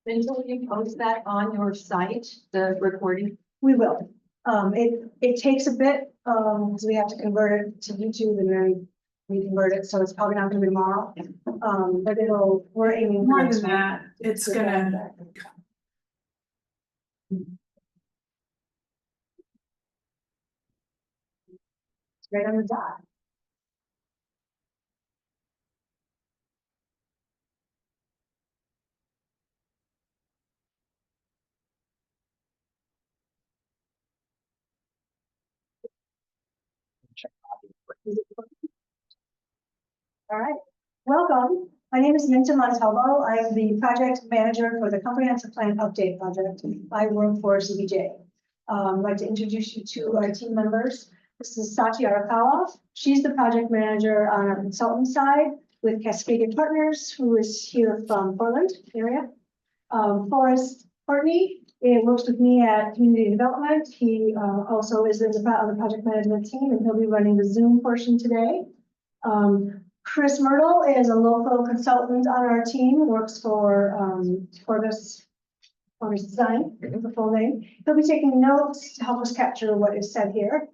Until you post that on your site, the recording? We will. It takes a bit, because we have to convert it to YouTube and then we convert it, so it's probably not gonna be tomorrow. But we're aiming. for More next than week. that, it's gonna, It's right on the dot. All right, welcome. My name is Minta Montalvo. I am the project manager for the Comprehensive Plan Update Project. I work for CBJ. I'd like to introduce you to our team members. This is Sachi Arakawa. She's the project manager on our consultant side with Cascadia Partners, who is here from Portland area. Forrest Courtney works with me at Community Development. He also is on the project management team, and he'll be running the Zoom portion today. Chris Myrtle is a local consultant on our team, works for Corvus Design, the full name. He'll be taking notes to help us capture what is said here.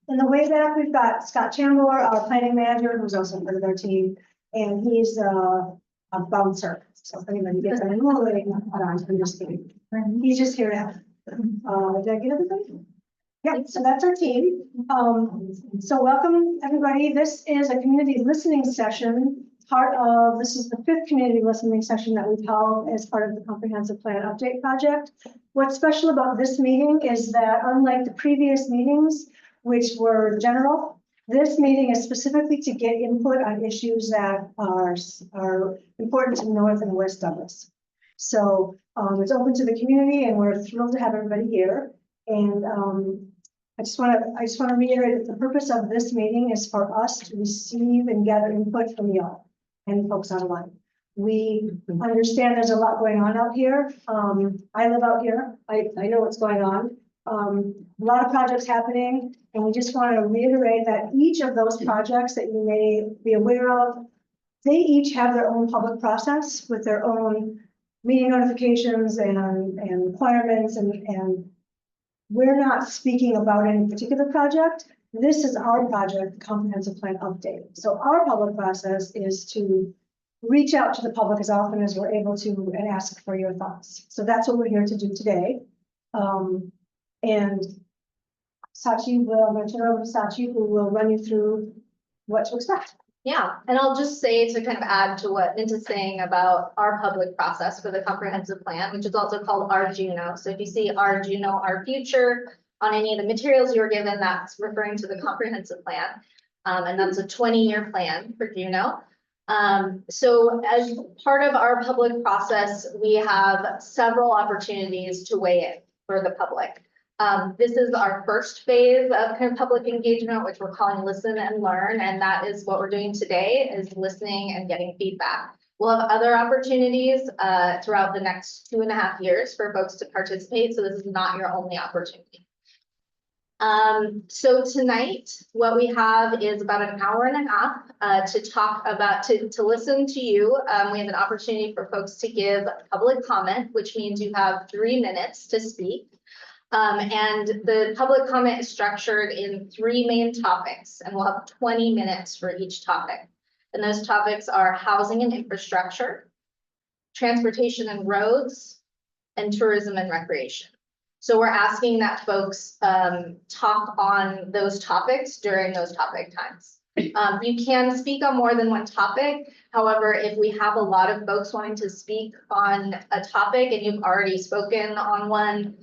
In the way back, we've got Scott Chandler, our planning manager, who's also part of our team, and he's a bouncer. So if anybody gets any more, I'm just kidding. He's just here now. Did I get everybody? Yeah, so that's our team. So welcome, everybody. This is a community listening session. This is the 5th community listening session that we've held as part of the Comprehensive Plan Update Project. What's special about this meeting is that unlike the previous meetings, which were general, this meeting is specifically to get input on issues that are important to North and West Douglas. So it's open to the community, and we're thrilled to have everybody here. And I just want to reiterate that the purpose of this meeting is for us to receive and gather input from y'all and folks online. We understand there's a lot going on out here. I live out here. I know what's going on. A lot of projects happening, and we just want to reiterate that each of those projects that you may be aware of, they each have their own public process with their own meeting notifications and requirements, and we're not speaking about any particular project. This is our project, Comprehensive Plan Update. So our public process is to reach out to the public as often as we're able to and ask for your thoughts. So that's what we're here to do today. And Sachi will turn over to Sachi, who will run you through what to expect. Yeah, and I'll just say to kind of add to what Minta's saying about our public process for the comprehensive plan, which is also called our Juneau. So if you see our Juneau, our future on any of the materials you were given, that's referring to the comprehensive plan. And that's a 20-year plan for Juneau. So as part of our public process, we have several opportunities to weigh in for the public. This is our first phase of kind of public engagement, which we're calling listen and learn. And that is what we're doing today, is listening and getting feedback. We'll have other opportunities throughout the next 2.5 years for folks to participate. So this is not your only opportunity. So tonight, what we have is about 1.5 hours to talk about, to listen to you. We have an opportunity for folks to give public comment, which means you have 3 minutes to speak. And the public comment is structured in 3 main topics, and we'll have 20 minutes for each topic. And those topics are housing and infrastructure, transportation and roads, and tourism and recreation. So we're asking that folks talk on those topics during those topic times. You can speak on more than one topic. However, if we have a lot of folks wanting to speak on a topic and you've already spoken on one,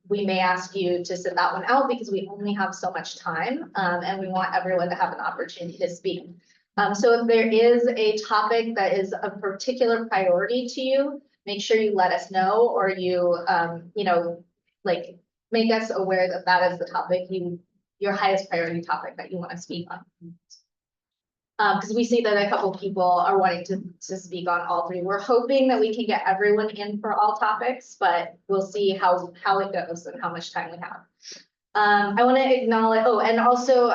we may ask you to sit that one out because we only have so much time, and we want everyone to have an opportunity to speak. So if there is a topic that is a particular priority to you, make sure you let us know, or you, like make us aware that that is the topic, your highest priority topic that you want to speak on. Because we see that a couple people are wanting to speak on all 3. We're hoping that we can get everyone in for all topics, but we'll see how it goes and how much time we have. I want to acknowledge, oh, and also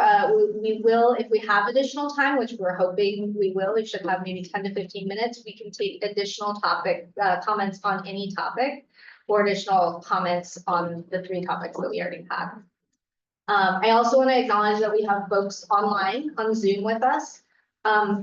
we will, if we have additional time, which we're hoping we should have maybe 10 to 15 minutes, we can take additional topic comments on any topic or additional comments on the 3 topics that we already had. I also want to acknowledge that we have folks online on Zoom with us.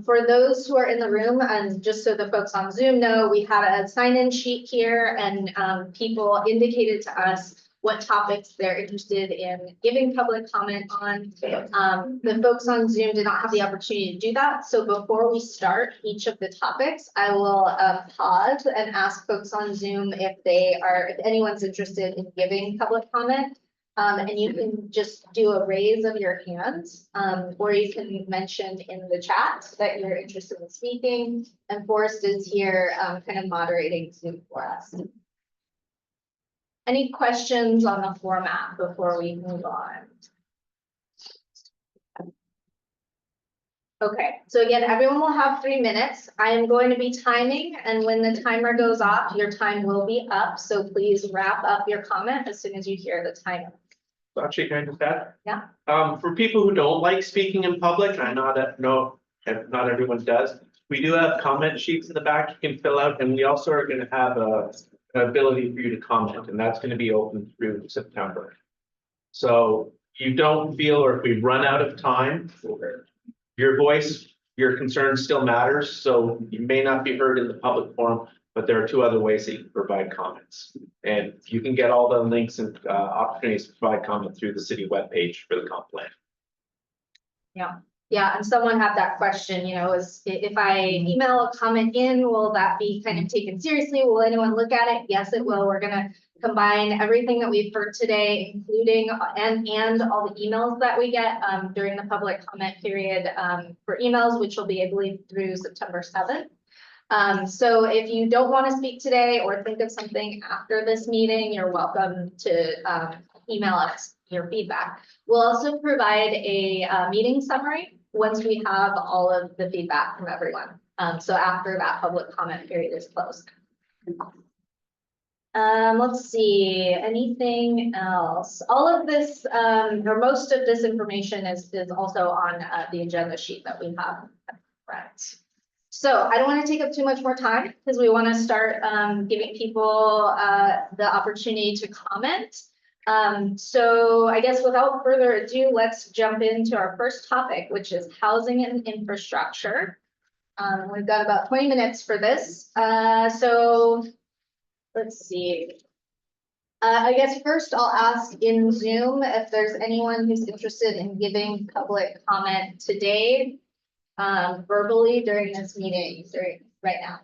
For those who are in the room, and just so the folks on Zoom know, we had a sign-in sheet here, and people indicated to us what topics they're interested in giving public comment on. The folks on Zoom did not have the opportunity to do that. So before we start each of the topics, I will pause and ask folks on Zoom if anyone's interested in giving public comment. And you can just do a raise of your hands, or you can mention in the chat that you're interested in speaking. And Forrest is here kind of moderating Zoom for us. Any questions on the format before we move on? Okay, so again, everyone will have 3 minutes. I am going to be timing, and when the timer goes off, your time will be up. So please wrap up your comment as soon as you hear the timer. Actually, can I just add? Yeah. For people who don't like speaking in public, I know that not everyone does. We do have comment sheets in the back you can fill out, and we also are going to have an ability for you to comment, and that's going to be open through September. So you don't feel, or if we run out of time, your voice, your concern still matters. So you may not be heard in the public forum, but there are 2 other ways that you can provide comments. And you can get all the links and opportunities to provide comment through the city webpage for the comp plan. Yeah, and someone had that question, you know, is if I email a comment in, will that be kind of taken seriously? Will anyone look at it? Yes, it will. We're gonna combine everything that we've heard today, including and all the emails that we get during the public comment period for emails, which will be, I believe, through September 7th. So if you don't want to speak today or think of something after this meeting, you're welcome to email us your feedback. We'll also provide a meeting summary once we have all of the feedback from everyone. So after that public comment period is closed. Let's see, anything else? All of this, or most of this information is also on the agenda sheet that we have. Right. So I don't want to take up too much more time because we want to start giving people the opportunity to comment. So I guess without further ado, let's jump into our first topic, which is housing and infrastructure. We've got about 20 minutes for this. So let's see. I guess first I'll ask in Zoom if there's anyone who's interested in giving public comment today, verbally during this meeting, right now,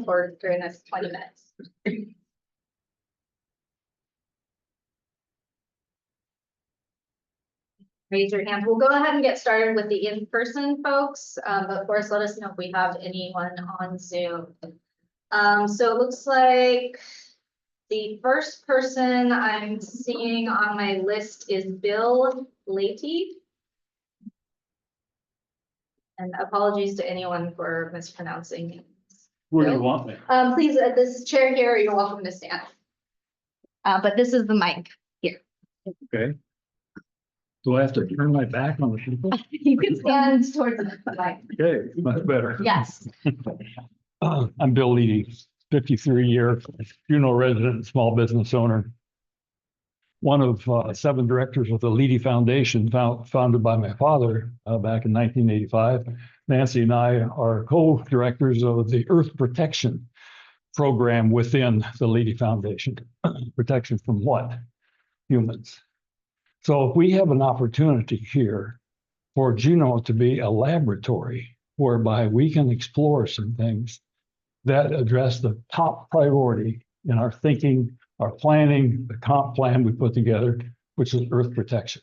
or during this 20 minutes. Raise your hand. We'll go ahead and get started with the in-person folks, but of course, let us know if we have anyone on Zoom. So it looks like the first person I'm seeing on my list is Bill Leahy. And apologies to anyone for mispronouncing names. Where do you want me? Please, at this chair here, you're welcome to stand. But this is the mic here. Okay. Do I have to turn my back on the people? You can stand towards the mic. Okay, much better. Yes. I'm Bill Leahy, 53-year Juneau resident, small business owner. One of 7 directors of the Leahy Foundation, founded by my father back in 1985. Nancy and I are co-directors of the Earth Protection program within the Leahy Foundation. Protection from what? Humans. So we have an opportunity here for Juneau to be a laboratory whereby we can explore some things that address the top priority in our thinking, our planning, the comp plan we put together, which is earth protection.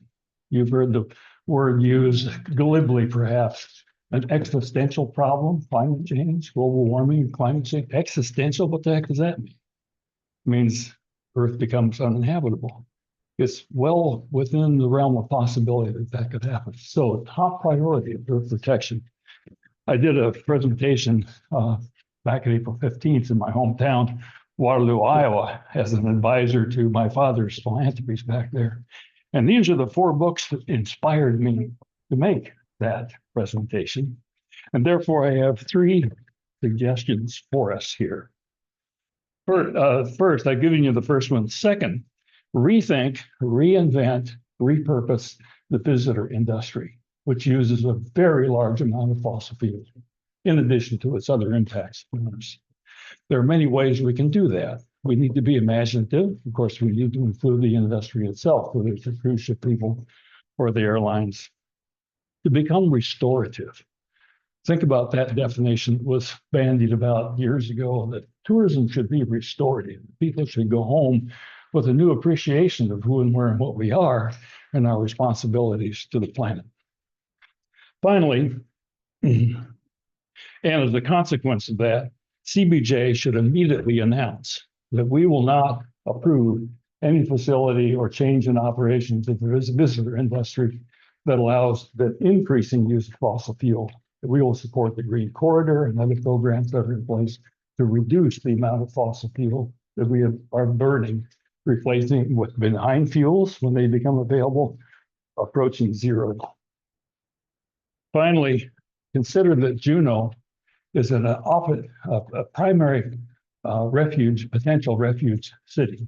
You've heard the word used glibly, perhaps, an existential problem, climate change, global warming, climate change. Existential, what the heck does that mean? It means Earth becomes uninhabitable. It's well within the realm of possibility that that could happen. So top priority of earth protection. I did a presentation back on April 15th in my hometown, Waterloo, Iowa, as an advisor to my father's philanthropies back there. And these are the 4 books that inspired me to make that presentation. And therefore, I have 3 suggestions for us here. First, I've given you the first one. Second, rethink, reinvent, repurpose the visitor industry, which uses a very large amount of fossil fuels, in addition to its other impacts on us. There are many ways we can do that. We need to be imaginative. Of course, we need to include the industry itself, whether it's the cruise ship people or the airlines, to become restorative. Think about that definition that was bandied about years ago, that tourism should be restorative. People should go home with a new appreciation of who and where and what we are and our responsibilities to the planet. Finally, and as a consequence of that, CBJ should immediately announce that we will not approve any facility or change in operations of the visitor industry that allows the increasing use of fossil fuel. We will support the Green Corridor and other programs that are in place to reduce the amount of fossil fuel that we are burning, replacing with benign fuels when they become available, approaching zero. Finally, consider that Juneau is a primary potential refuge city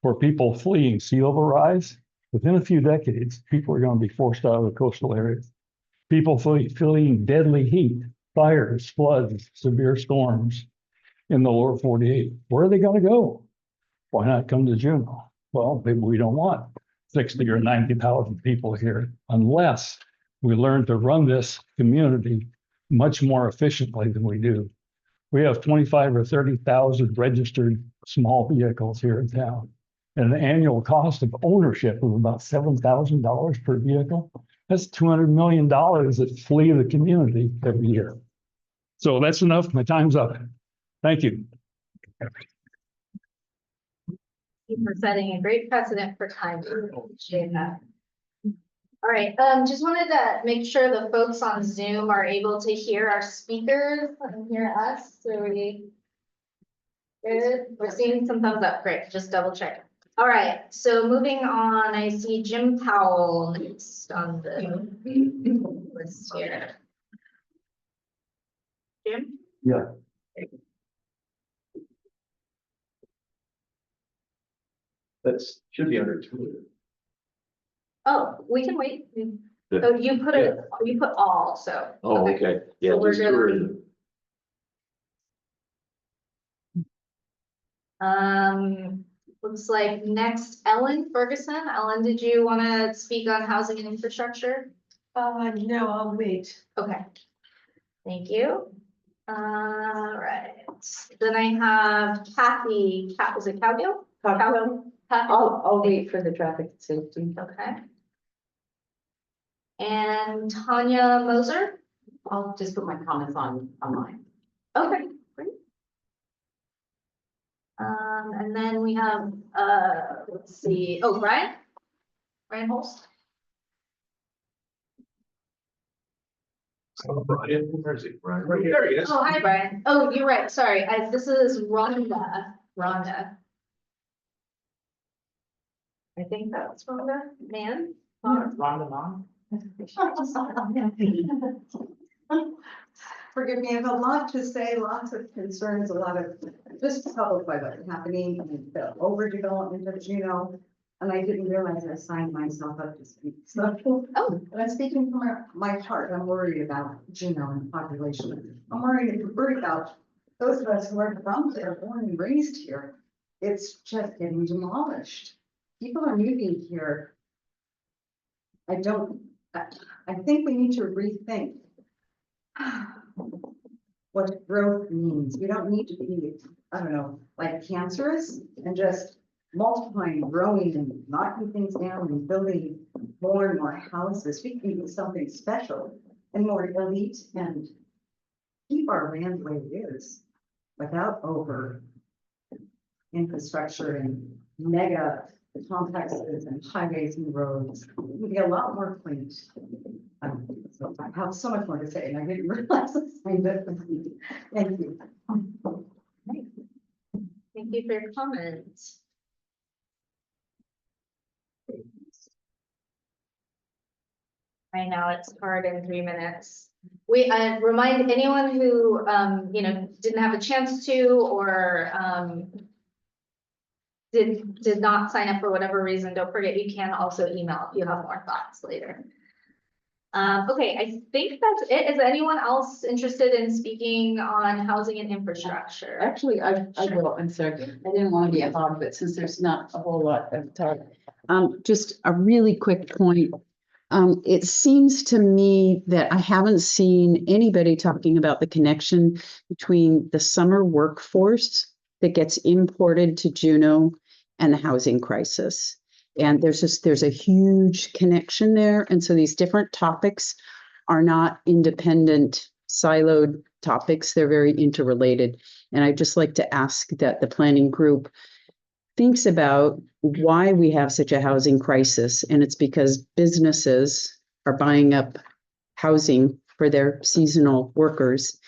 for people fleeing sea level rise. Within a few decades, people are going to be forced out of the coastal areas. People fleeing deadly heat, fires, floods, severe storms in the lower 48. Where are they going to go? Why not come to Juneau? Well, maybe we don't want 60 or 90,000 people here unless we learn to run this community much more efficiently than we do. We have 25 or 30,000 registered small vehicles here in town, and an annual cost of ownership of about $7,000 per vehicle. That's $200 million that flee the community every year. So that's enough. My time's up. Thank you. Thank you for setting a great precedent for time. Appreciate that. All right, just wanted to make sure the folks on Zoom are able to hear our speakers and hear us. So we good. We're seeing some thumbs up. Great, just double check. All right, so moving on, I see Jim Powell next on the list here. Jim? Yeah. That should be under 2. Oh, we can wait. Oh, you put it, you put all, so. Oh, okay. Yeah, So we're just gonna for leave. Looks like next Ellen Ferguson. Ellen, did you want to speak on housing and infrastructure? No, I'll wait. Okay. Thank you. All right. Then I have Kathy, is it Cowgill? Cowgill. I'll wait for the traffic safety. Okay. And Tanya Moser? I'll just put my comments online. Okay, great. And then we have, let's see, oh, Brian Holst. Oh, Brian, where is he? Brian, right here. There he is. Oh, hi, Brian. Oh, you're right. Sorry. This is Rhonda. I think that's Rhonda, man. Rhonda Mom. Forgive me, I have a lot to say, lots of concerns, a lot of just public by what's happening and the overdevelopment of Juneau. And I didn't realize I signed myself up to speak. So, but I'm speaking from my heart. I'm worried about Juneau and the population. I'm worried about those of us who are from there, born and raised here. It's just getting demolished. People are moving here. I think we need to rethink what growth means. We don't need to be, I don't know, like cancerous and just multiplying, growing and knocking things down and building more and more houses. We can do something special and more elite and keep our land the way it is without over infrastructure and mega complexes and highways and roads. We'd be a lot more quaint. So I have so much more to say, and I didn't realize I signed up. Thank you. Thank you for your comments. I know it's hard in 3 minutes. We, remind anyone who, didn't have a chance to, or, did not sign up for whatever reason, don't forget you can also email if you have more thoughts later. Okay, I think that's it. Is anyone else interested in speaking on housing and infrastructure? Actually, I Sure. will, I'm sorry, I didn't want to be a hog, but since there's not a whole lot of talk. Just a really quick point. It seems to me that I haven't seen anybody talking about the connection between the summer workforce that gets imported to Juneau and the housing crisis. And there's a huge connection there. And so these different topics are not independent, siloed topics. They're very interrelated. And I'd just like to ask that the planning group thinks about why we have such a housing crisis. And it's because businesses are buying up housing for their seasonal workers.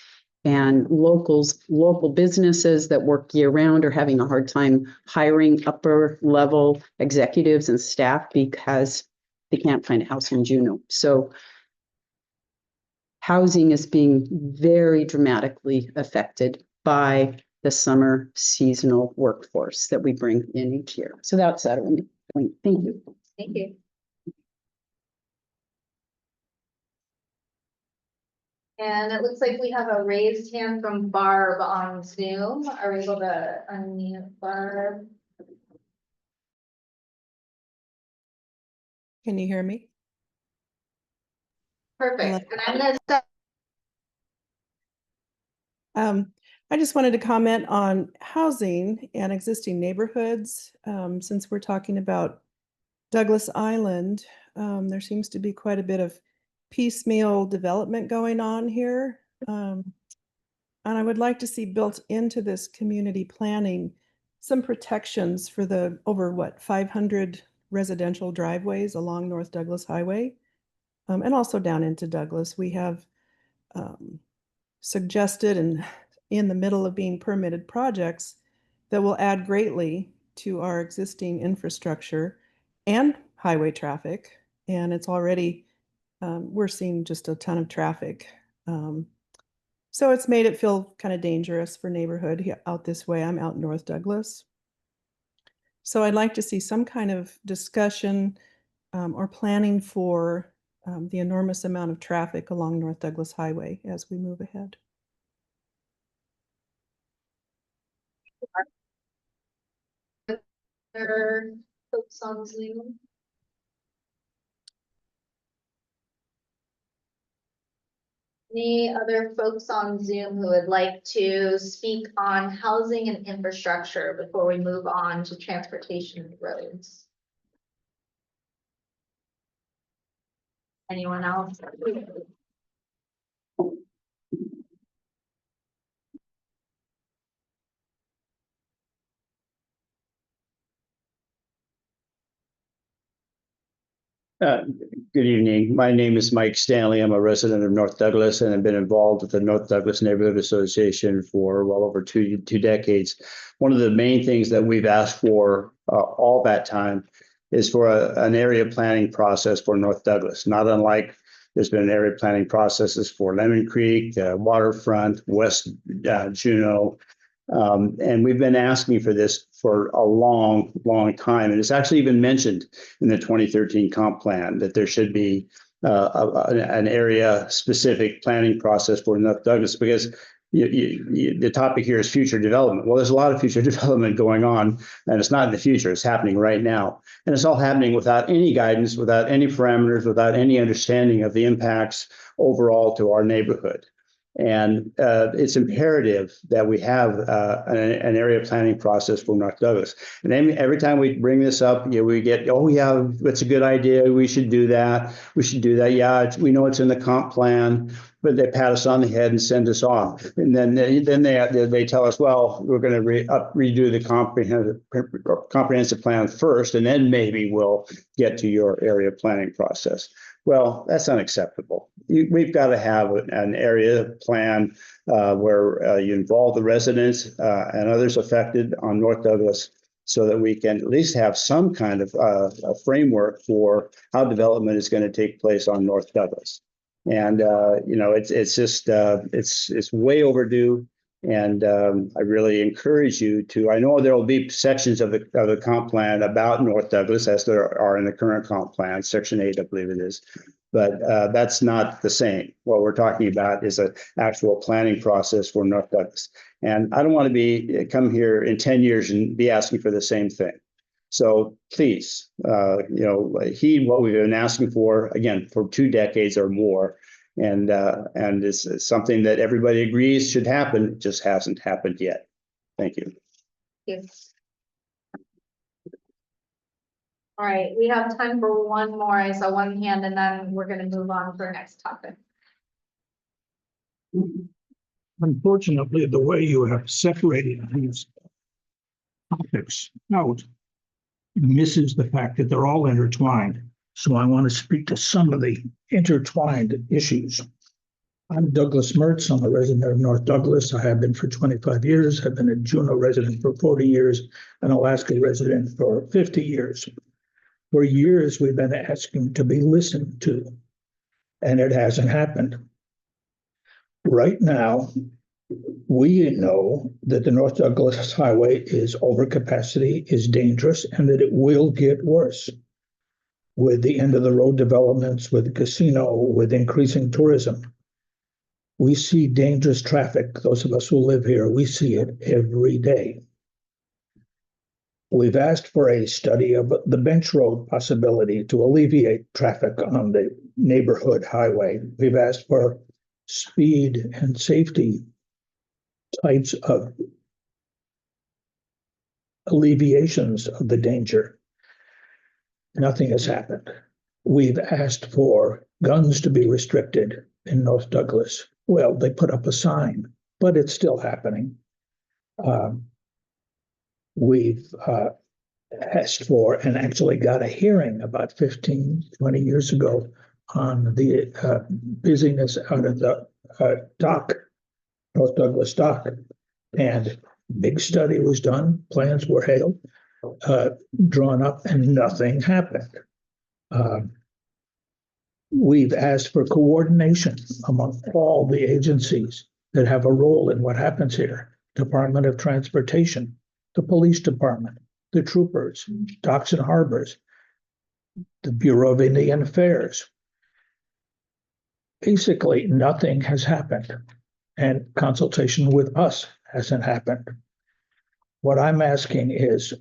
And local businesses that work year round are having a hard time hiring upper level executives and staff because they can't find a house in Juneau. So housing is being very dramatically affected by the summer seasonal workforce that we bring in each year. So that's that point. Thank you. Thank you. And it looks like we have a raised hand from Barb on Zoom. Are we able to unmute Barb? Can you hear me? Perfect. And I'm gonna start. I just wanted to comment on housing and existing neighborhoods. Since we're talking about Douglas Island, there seems to be quite a bit of piecemeal development going on here. And I would like to see built into this community planning some protections for the over 500 residential driveways along North Douglas Highway, and also down into Douglas. We have suggested and in the middle of being permitted projects that will add greatly to our existing infrastructure and highway traffic. And it's already, we're seeing just a ton of traffic. So it's made it feel kind of dangerous for neighborhood out this way. I'm out in North Douglas. So I'd like to see some kind of discussion or planning for the enormous amount of traffic along North Douglas Highway as we move ahead. Other folks on Zoom? Any other folks on Zoom who would like to speak on housing and infrastructure before we move on to transportation and roads? Anyone else? Good evening. My name is Mike Stanley. I'm a resident of North Douglas and have been involved with the North Douglas Neighborhood Association for well over two decades. One of the main things that we've asked for all that time is for an area planning process for North Douglas. Not unlike there's been an area planning processes for Lemon Creek, Waterfront, West Juneau. And we've been asking for this for a long time. And it's actually even mentioned in the 2013 comp plan that there should be an area specific planning process for North Douglas, because the topic here is future development. Well, there's a lot of future development going on, and it's not in the future, it's happening right now. And it's all happening without any guidance, without any parameters, without any understanding of the impacts overall to our neighborhood. And it's imperative that we have an area planning process for North Douglas. And then every time we bring this up, we get, oh yeah, that's a good idea. We should do that. We should do that. Yeah, we know it's in the comp plan, but they pat us on the head and send us off. And then they tell us, well, we're going to redo the comprehensive plan first, and then maybe we'll get to your area planning process. Well, that's unacceptable. We've got to have an area plan where you involve the residents and others affected on North Douglas so that we can at least have some kind of a framework for how development is going to take place on North Douglas. And it's just it's way overdue. And I really encourage you to. I know there will be sections of the comp plan about North Douglas, as there are in the current comp plan, Section 8, I believe it is. But that's not the same. What we're talking about is an actual planning process for North Douglas. And I don't want to come here in 10 years and be asking for the same thing. So please, heed what we've been asking for, again, for 2 decades or more. And it's something that everybody agrees should happen. It just hasn't happened yet. Thank you. Yes. All right, we have time for one more. I saw one hand, and then we're going to move on to our next topic. Unfortunately, the way you have separated these topics out misses the fact that they're all intertwined. So I want to speak to some of the intertwined issues. I'm Douglas Mertz. I'm a resident of North Douglas. I have been for 25 years. I've been a Juneau resident for 40 years, an Alaska resident for 50 years. For years, we've been asking to be listened to, and it hasn't happened. Right now, we know that the North Douglas Highway is overcapacity, is dangerous, and that it will get worse with the end of the road developments, with the casino, with increasing tourism. We see dangerous traffic. Those of us who live here, we see it every day. We've asked for a study of the bench road possibility to alleviate traffic on the neighborhood highway. We've asked for speed and safety types of alleviations of the danger. Nothing has happened. We've asked for guns to be restricted in North Douglas. Well, they put up a sign, but it's still happening. We've asked for and actually got a hearing about 15, 20 years ago on the busyness out of the dock, North Douglas dock. And big study was done, plans were drawn up, and nothing happened. We've asked for coordination among all the agencies that have a role in what happens here. Department of Transportation, the Police Department, the troopers, Docks and Harbors, the Bureau of Indian Affairs. Basically, nothing has happened, and consultation with us hasn't happened. What I'm asking is,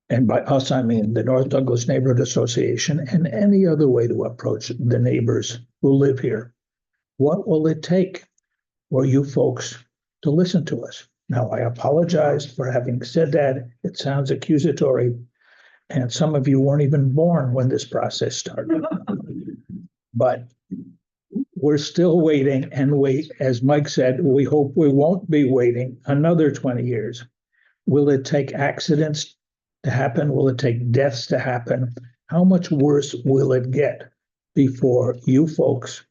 and by us, I mean the North Douglas Neighborhood Association and any other way to approach the neighbors who live here. What will it take for you folks to listen to us? Now, I apologize for having said that. It sounds accusatory, and some of you weren't even born when this process started. But we're still waiting, and as Mike said, we hope we won't be waiting another 20 years. Will it take accidents to happen? Will it take deaths to happen? How much worse will it get before you folks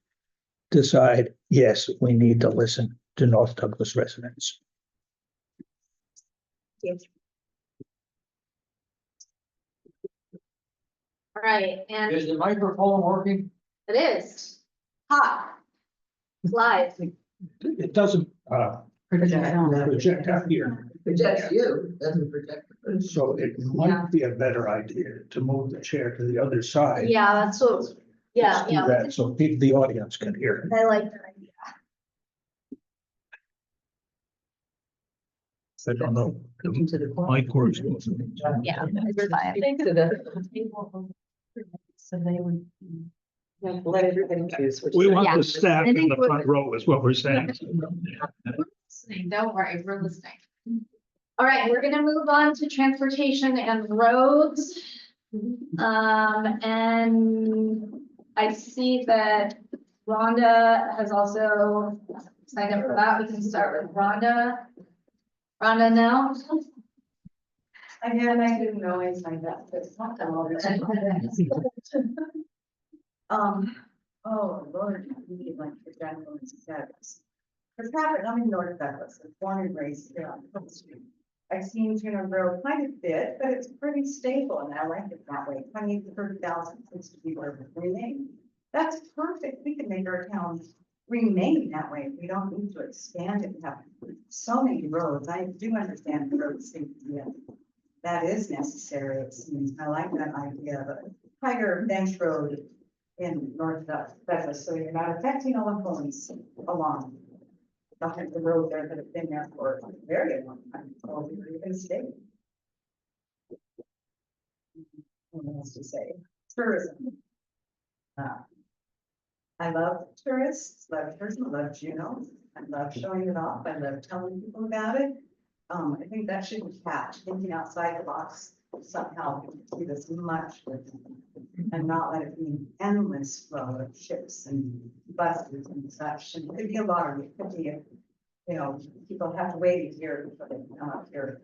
decide, yes, we need to listen to North Douglas residents? Yes. All right, and Is the microphone working? it is hot. It's live. It doesn't project out here. Projects you, doesn't project. So it might be a better idea to move the chair to the other side. Yeah, that's what, yeah, Let's do yeah. that so the audience can hear. I like that idea. I don't know. Mike works. Yeah, you're fine. So they would. Let everybody choose. We want Yeah. the staff I in think the front row is what we're saying. Listening, don't worry, we're listening. All right, we're gonna move on to transportation and roads. And I see that Rhonda has also signed up for that. We can start with Rhonda. Rhonda now? Again, I didn't know I signed up, but it's not that all the time. Oh, Lord, I need like the general status. What's happened, I'm in North Douglas, I'm born and raised here on Hill Street. I've seen Juneau grow quite a bit, but it's pretty stable and I like it that way. 20 to 30,000 seems to be where it's remaining. That's perfect. We can make our towns remain that way. We don't need to expand it. We have so many roads. I do understand the road safety. That is necessary, it seems. I like that idea of a higher bench road in North Douglas, so you're not affecting all the homes along the road there that have been there for a very long time. So you're going to stay. What else to say? Tourism. I love tourists, love tourism, love Juneau. I love showing it off. I love telling people about it. I think that should be catch, thinking outside the box somehow do this much with and not let it be an endless flow of ships and buses and such. And it could be a lottery, it could be, people have to wait a year before they come up here.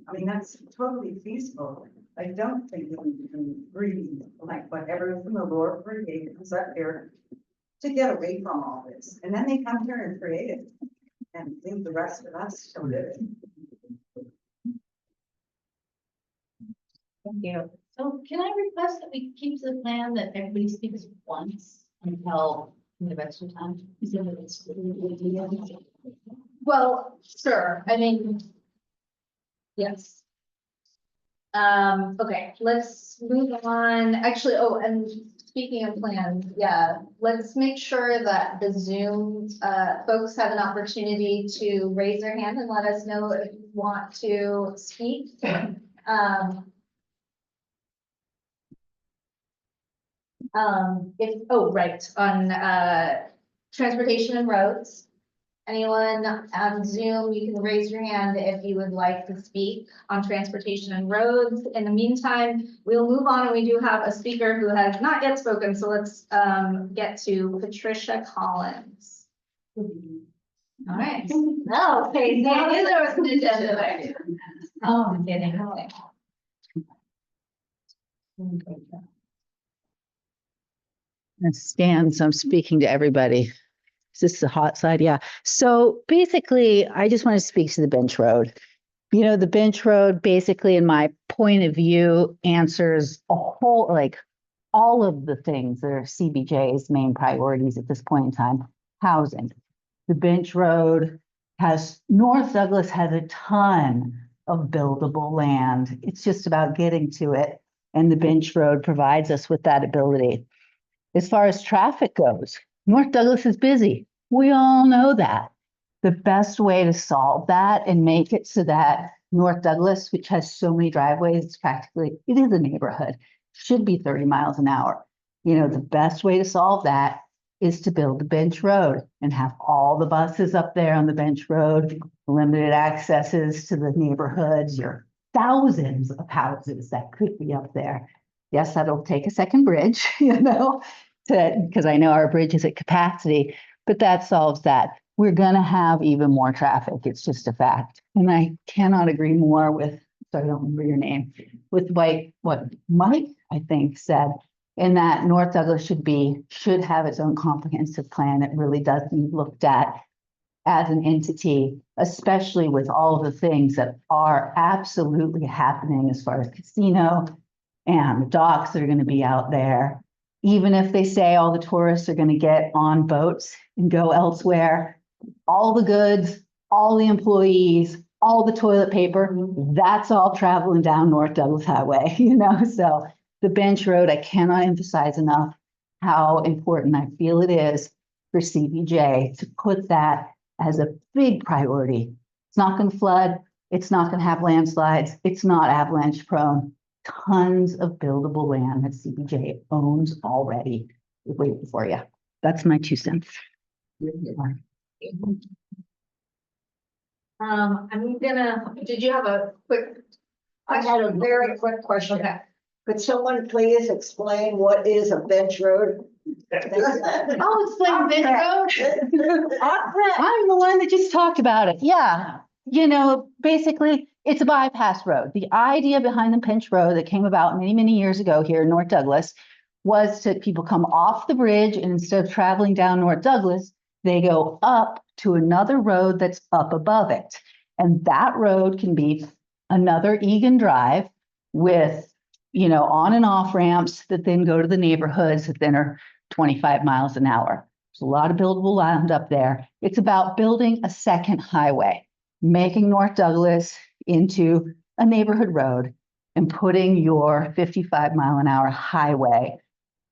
I mean, that's totally feasible. I don't think we can breathe like whatever from the Lord created comes up here to get away from all this. And then they come here and create it and leave the rest of us to live it. Thank you. So can I request that we keep the plan that everybody speaks once until the rest of the time? Well, sure, I mean. Yes. Okay, let's move on. Actually, oh, and speaking of plans, yeah, let's make sure that the Zoom folks have an opportunity to raise their hand and let us know if you want to speak. On transportation and roads. Anyone on Zoom, you can raise your hand if you would like to speak on transportation and roads. In the meantime, we'll move on, and we do have a speaker who has not yet spoken, so let's get to Patricia Collins. All right. Oh, okay, so I knew there was an agenda there. Oh, I'm kidding. And scan, so I'm speaking to everybody. Is this the hot side? Yeah. So basically, I just want to speak to the bench road. You know, the bench road, basically, in my point of view, answers a whole, like all of the things that are CBJ's main priorities at this point in time. Housing. The bench road North Douglas has a ton of buildable land. It's just about getting to it. And the bench road provides us with that ability. As far as traffic goes, North Douglas is busy. We all know that. The best way to solve that and make it so that North Douglas, which has so many driveways, it is a neighborhood, should be 30 miles an hour. You know, the best way to solve that is to build the bench road and have all the buses up there on the bench road, limited accesses to the neighborhoods, your thousands of houses that could be up there. Yes, that'll take a second bridge, because I know our bridge is at capacity, but that solves that. We're going to have even more traffic. It's just a fact. And I cannot agree more with, sorry, I don't remember your name, with what Mike, I think, said, in that North Douglas should have its own comprehensive plan. It really does need looked at as an entity, especially with all the things that are absolutely happening as far as casino and the docks that are going to be out there. Even if they say all the tourists are going to get on boats and go elsewhere, all the goods, all the employees, all the toilet paper, that's all traveling down North Douglas Highway, So the bench road, I cannot emphasize enough how important I feel it is for CBJ to put that as a big priority. It's not going to flood. It's not going to have landslides. It's not avalanche prone. Tons of buildable land that CBJ owns already waiting for you. That's my 2 cents. Did you have a quick? I had a very quick question. Okay. Could someone please explain what is a bench road? Oh, it's like bench road. I'm the one that just talked about it. Yeah. Basically, it's a bypass road. The idea behind the bench road that came about many, many years ago here in North Douglas was that people come off the bridge, and instead of traveling down North Douglas, they go up to another road that's up above it. And that road can be another Egan Drive with, on and off ramps that then go to the neighborhoods that then are 25 miles an hour. There's a lot of buildable land up there. It's about building a second highway, making North Douglas into a neighborhood road and putting your 55-mile-an-hour highway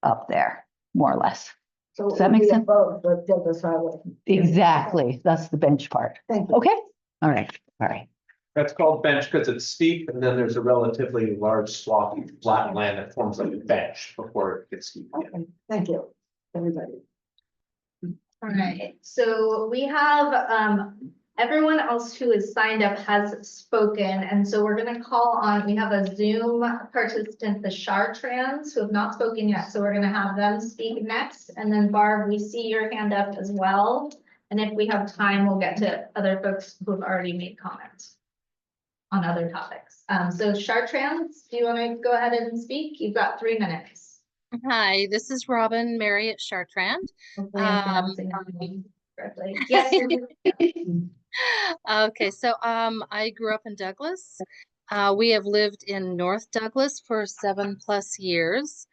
up there, more or less. So Does that make sense? Both the Douglas Highway. Exactly. That's the bench part. Thank you. Okay. All right. All right. That's called bench because it's steep, and then there's a relatively large swath of flat land that forms like a bench before it gets steep. Okay, thank you, everybody. All right, so we have, everyone else who is signed up has spoken, and so we're gonna call on, we have a Zoom participant, the Chartrans, who have not spoken yet, so we're gonna have them speak next, and then Barb, we see your hand up as well, and if we have time, we'll get to other folks who have already made comments on other topics. So Chartrans, do you wanna go ahead and speak? You've got 3 minutes. Hi, this is Robin Mary at Chartrand. Hopefully I'm pronouncing your name correctly. Yes. Okay, so I grew up in Douglas. We have lived in North Douglas for 7+ years.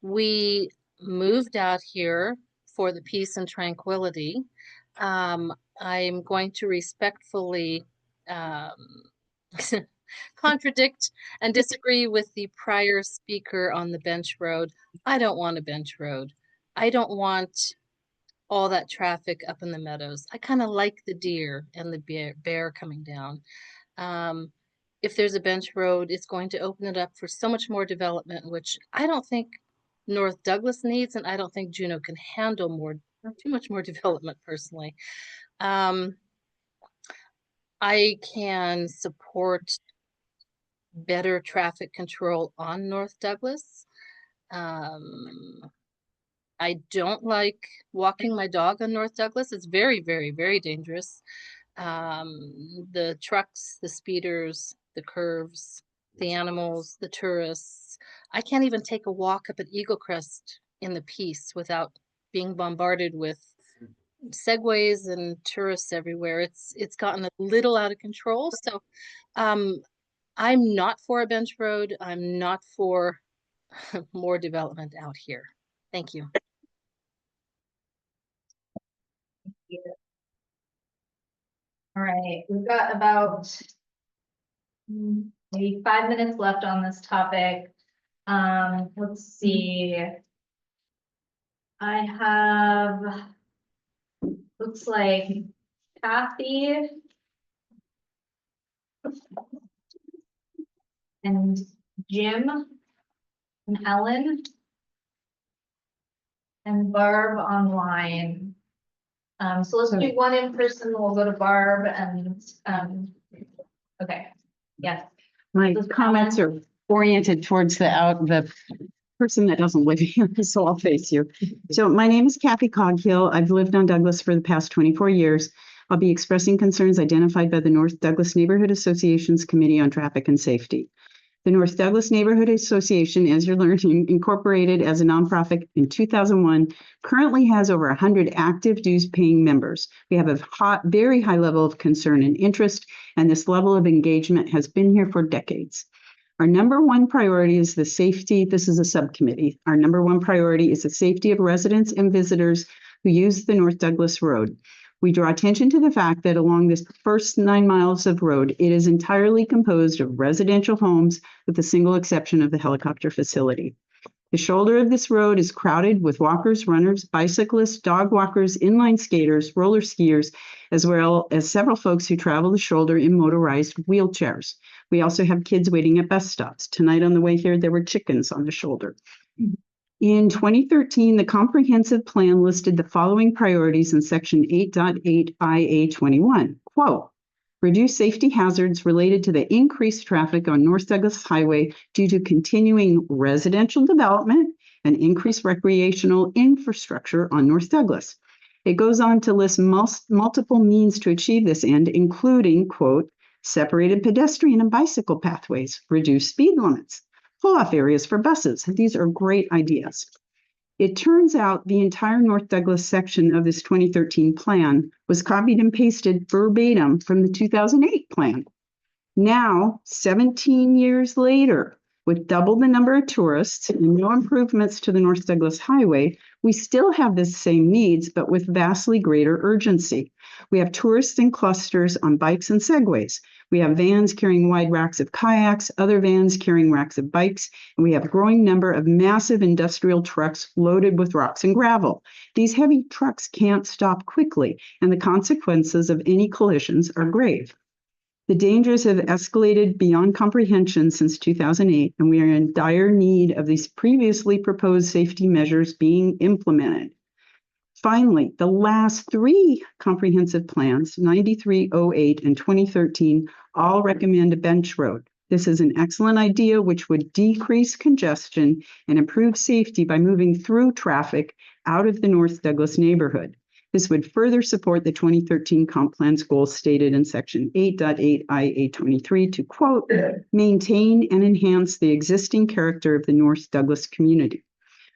We moved out here for the peace and tranquility. I'm going to respectfully contradict and disagree with the prior speaker on the bench road. I don't want a bench road. I don't want all that traffic up in the meadows. I kind of like the deer and the bear coming down. If there's a bench road, it's going to open it up for so much more development, which I don't think North Douglas needs, and I don't think Juneau can handle too much more development personally. I can support better traffic control on North Douglas. I don't like walking my dog on North Douglas. It's very, very, very dangerous. The trucks, the speeders, the curves, the animals, the tourists. I can't even take a walk up at Eagle Crest in the Peace without being bombarded with segways and tourists everywhere. It's gotten a little out of control. So I'm not for a bench road. I'm not for more development out here. Thank you. All right, we've got about maybe 5 minutes left on this topic. Let's see. I have, looks like Kathy and Jim and Ellen and Barb online. So let's do one in person. We'll go to Barb and, okay, yes. My comments are oriented towards the person that doesn't live here, so I'll face you. So my name is Kathy Coghill. I've lived on Douglas for the past 24 years. I'll be expressing concerns identified by the North Douglas Neighborhood Association's Committee on Traffic and Safety. The North Douglas Neighborhood Association, as you're learning, incorporated as a nonprofit in 2001, currently has over 100 active dues-paying members. We have a very high level of concern and interest, and this level of engagement has been here for decades. Our number one priority is the safety. This is a subcommittee. Our number one priority is the safety of residents and visitors who use the North Douglas Road. We draw attention to the fact that along this first 9 miles of road, it is entirely composed of residential homes with the single exception of the helicopter facility. The shoulder of this road is crowded with walkers, runners, bicyclists, dog walkers, inline skaters, roller skiers, as well as several folks who travel the shoulder in motorized wheelchairs. We also have kids waiting at bus stops. Tonight on the way here, there were chickens on the shoulder. In 2013, the comprehensive plan listed the following priorities in section 8.8 IA21. Quote, reduce safety hazards related to the increased traffic on North Douglas Highway due to continuing residential development and increased recreational infrastructure on North Douglas. It goes on to list multiple means to achieve this end, including, quote, separated pedestrian and bicycle pathways, reduce speed limits, pull-off areas for buses. These are great ideas. It turns out the entire North Douglas section of this 2013 plan was copied and pasted verbatim from the 2008 plan. Now, 17 years later, with double the number of tourists and no improvements to the North Douglas Highway, we still have the same needs, but with vastly greater urgency. We have tourists in clusters on bikes and segways. We have vans carrying wide racks of kayaks, other vans carrying racks of bikes, and we have a growing number of massive industrial trucks loaded with rocks and gravel. These heavy trucks can't stop quickly, and the consequences of any collisions are grave. The dangers have escalated beyond comprehension since 2008, and we are in dire need of these previously proposed safety measures being implemented. Finally, the last three comprehensive plans, 9308 and 2013, all recommend a bench road. This is an excellent idea which would decrease congestion and improve safety by moving through traffic out of the North Douglas neighborhood. This would further support the 2013 comp plan's goals stated in section 8.8 IA 23 to quote, maintain and enhance the existing character of the North Douglas community.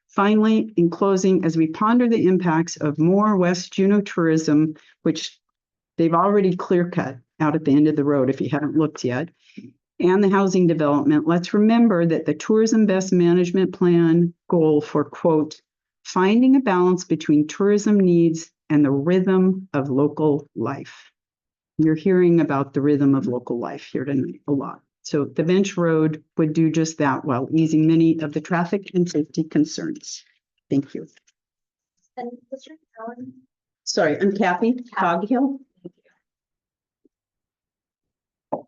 Finally, in closing, as we ponder the impacts of more West Juneau tourism, which they've already clear cut out at the end of the road if you haven't looked yet, and the housing development, let's remember that the tourism best management plan goal for quote, finding a balance between tourism needs and the rhythm of local life. You're hearing about the rhythm of local life here tonight a lot. So the bench road would do just that while easing many of the traffic and safety concerns. Thank you. And what's your name? Sorry, I'm Kathy Coghill. All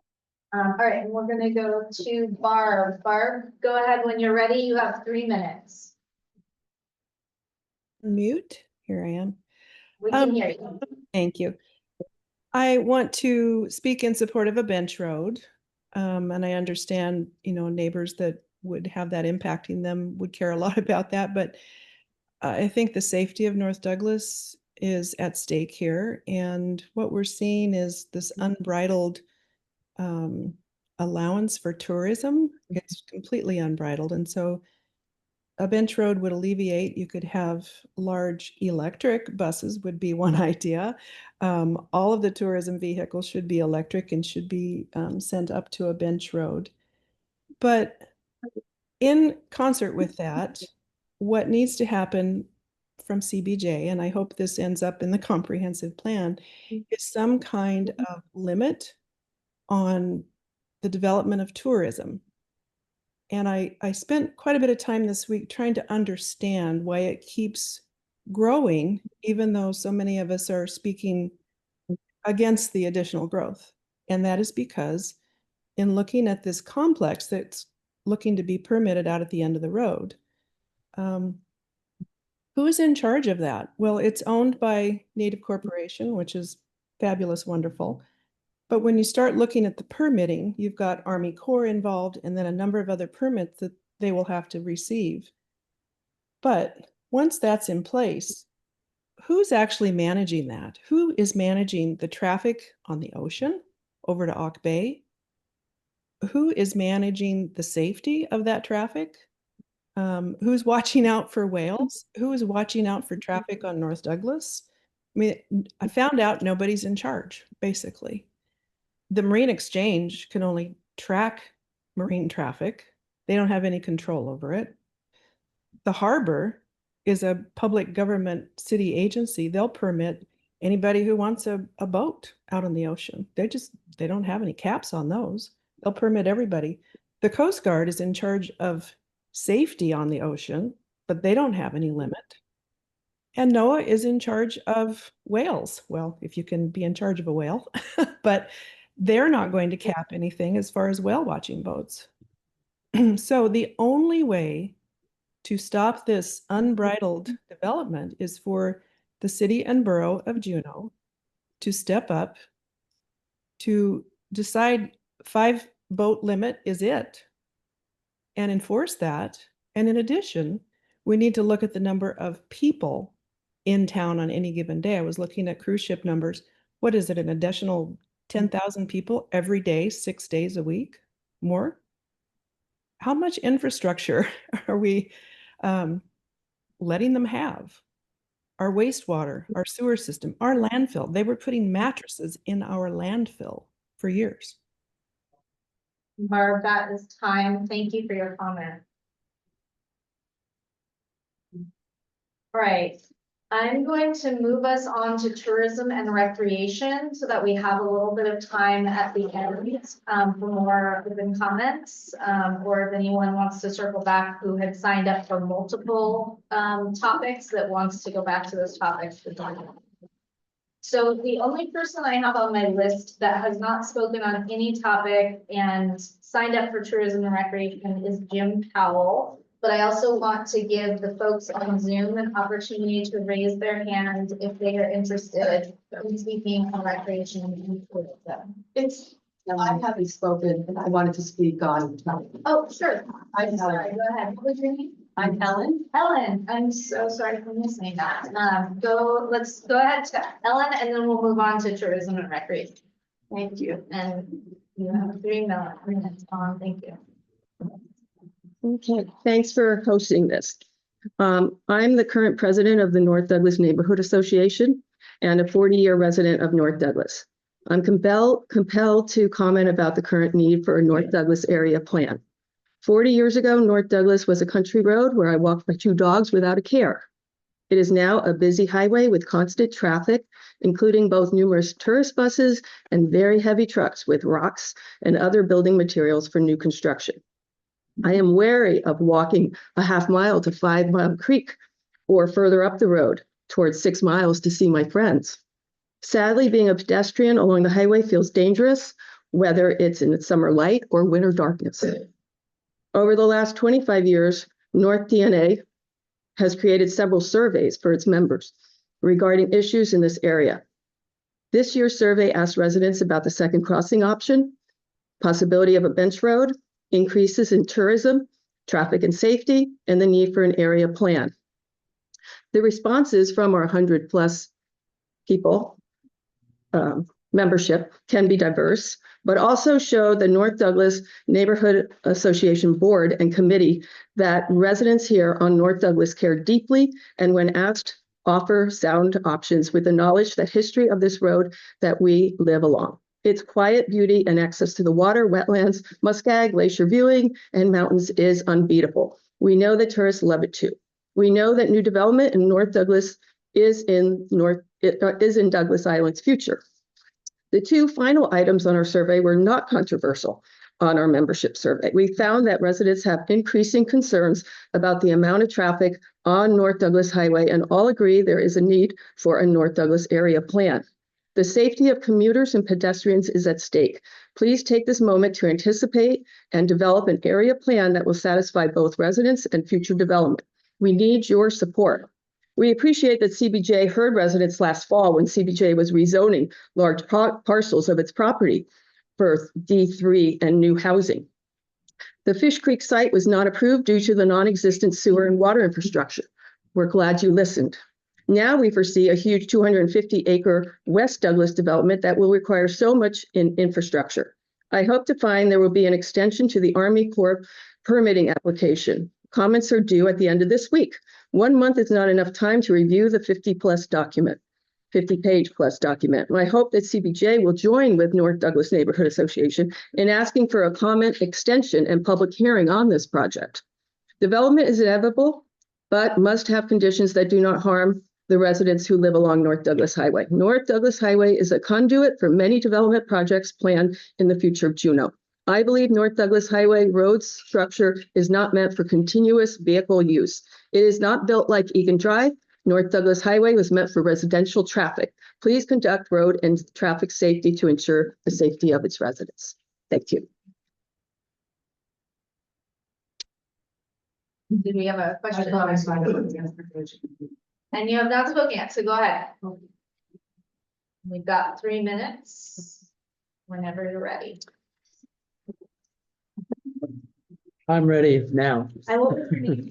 right, and we're gonna go to Barb. Barb, go ahead when you're ready. You have 3 minutes. Mute. Here I am. We can hear you. Thank you. I want to speak in support of a bench road. And I understand, neighbors that would have that impacting them would care a lot about that. But I think the safety of North Douglas is at stake here. And what we're seeing is this unbridled allowance for tourism. It's completely unbridled. And so a bench road would alleviate. You could have large electric buses would be one idea. All of the tourism vehicles should be electric and should be sent up to a bench road. But in concert with that, what needs to happen from CBJ, and I hope this ends up in the comprehensive plan, is some kind of limit on the development of tourism. And I spent quite a bit of time this week trying to understand why it keeps growing, even though so many of us are speaking against the additional growth. And that is because in looking at this complex that's looking to be permitted out at the end of the road, who is in charge of that? Well, it's owned by Native Corporation, which is fabulous, wonderful. But when you start looking at the permitting, you've got Army Corps involved and then a number of other permits that they will have to receive. But once that's in place, who's actually managing that? Who is managing the traffic on the ocean over to Auk Bay? Who is managing the safety of that traffic? Who's watching out for whales? Who is watching out for traffic on North Douglas? I mean, I found out nobody's in charge, basically. The Marine Exchange can only track marine traffic. They don't have any control over it. The harbor is a public government city agency. They'll permit anybody who wants a boat out on the ocean. They don't have any caps on those. They'll permit everybody. The Coast Guard is in charge of safety on the ocean, but they don't have any limit. And NOAA is in charge of whales. Well, if you can be in charge of a whale, but they're not going to cap anything as far as whale watching boats. So the only way to stop this unbridled development is for the city and borough of Juneau to step up, to decide 5 boat limit is it, and enforce that. And in addition, we need to look at the number of people in town on any given day. I was looking at cruise ship numbers. What is it, an additional 10,000 people every day, 6 days a week? More? How much infrastructure are we letting them have? Our wastewater, our sewer system, our landfill. They were putting mattresses in our landfill for years. Barb, that is time. Thank you for your comment. All right, I'm going to move us on to tourism and recreation so that we have a little bit of time at the end for more open comments. Or if anyone wants to circle back who had signed up for multiple topics that wants to go back to those topics. So the only person I have on my list that has not spoken on any topic and signed up for tourism and recreation is Jim Powell. But I also want to give the folks on Zoom an opportunity to raise their hand if they are interested in speaking on recreation and tourism. I haven't spoken, and I wanted to speak on. Oh, sure. I'm Sorry, go ahead. What was your name? I'm Helen. Ellen, I'm so sorry for missing that. Let's go ahead to Ellen and then we'll move on to tourism and recreation. Thank you. And you have 3 minutes on, thank you. Okay, thanks for hosting this. I'm the current president of the North Douglas Neighborhood Association and a 40-year resident of North Douglas. I'm compelled to comment about the current need for a North Douglas area plan. 40 years ago, North Douglas was a country road where I walked my 2 dogs without a care. It is now a busy highway with constant traffic, including both numerous tourist buses and very heavy trucks with rocks and other building materials for new construction. I am wary of walking a half mile to 5 Mile Creek or further up the road towards 6 miles to see my friends. Sadly, being a pedestrian along the highway feels dangerous, whether it's in the summer light or winter darkness. Over the last 25 years, North DNA has created several surveys for its members regarding issues in this area. This year's survey asked residents about the second crossing option, possibility of a bench road, increases in tourism, traffic and safety, and the need for an area plan. The responses from our 100+ people membership can be diverse, but also show the North Douglas Neighborhood Association Board and Committee that residents here on North Douglas care deeply and when asked, offer sound options with the knowledge that history of this road that we live along. Its quiet beauty and access to the water, wetlands, muskeg, glacier viewing, and mountains is unbeatable. We know that tourists love it too. We know that new development in North Douglas is in Douglas Island's future. The 2 final items on our survey were not controversial on our membership survey. We found that residents have increasing concerns about the amount of traffic on North Douglas Highway and all agree there is a need for a North Douglas area plan. The safety of commuters and pedestrians is at stake. Please take this moment to anticipate and develop an area plan that will satisfy both residents and future development. We need your support. We appreciate that CBJ heard residents last fall when CBJ was rezoning large parcels of its property for D3 and new housing. The Fish Creek site was not approved due to the non-existent sewer and water infrastructure. We're glad you listened. Now we foresee a huge 250-acre West Douglas development that will require so much in infrastructure. I hope to find there will be an extension to the Army Corps permitting application. Comments are due at the end of this week. 1 month is not enough time to review the 50-page plus document. And I hope that CBJ will join with North Douglas Neighborhood Association in asking for a comment extension and public hearing on this project. Development is inevitable, but must have conditions that do not harm the residents who live along North Douglas Highway. North Douglas Highway is a conduit for many development projects planned in the future of Juneau. I believe North Douglas Highway road structure is not meant for continuous vehicle use. It is not built like Egan Drive. North Douglas Highway was meant for residential traffic. Please conduct road and traffic safety to ensure the safety of its residents. Thank you. Did we have a question? And you have not spoken yet, so go ahead. We've got 3 minutes. Whenever you're ready. I'm ready now. I will repeat.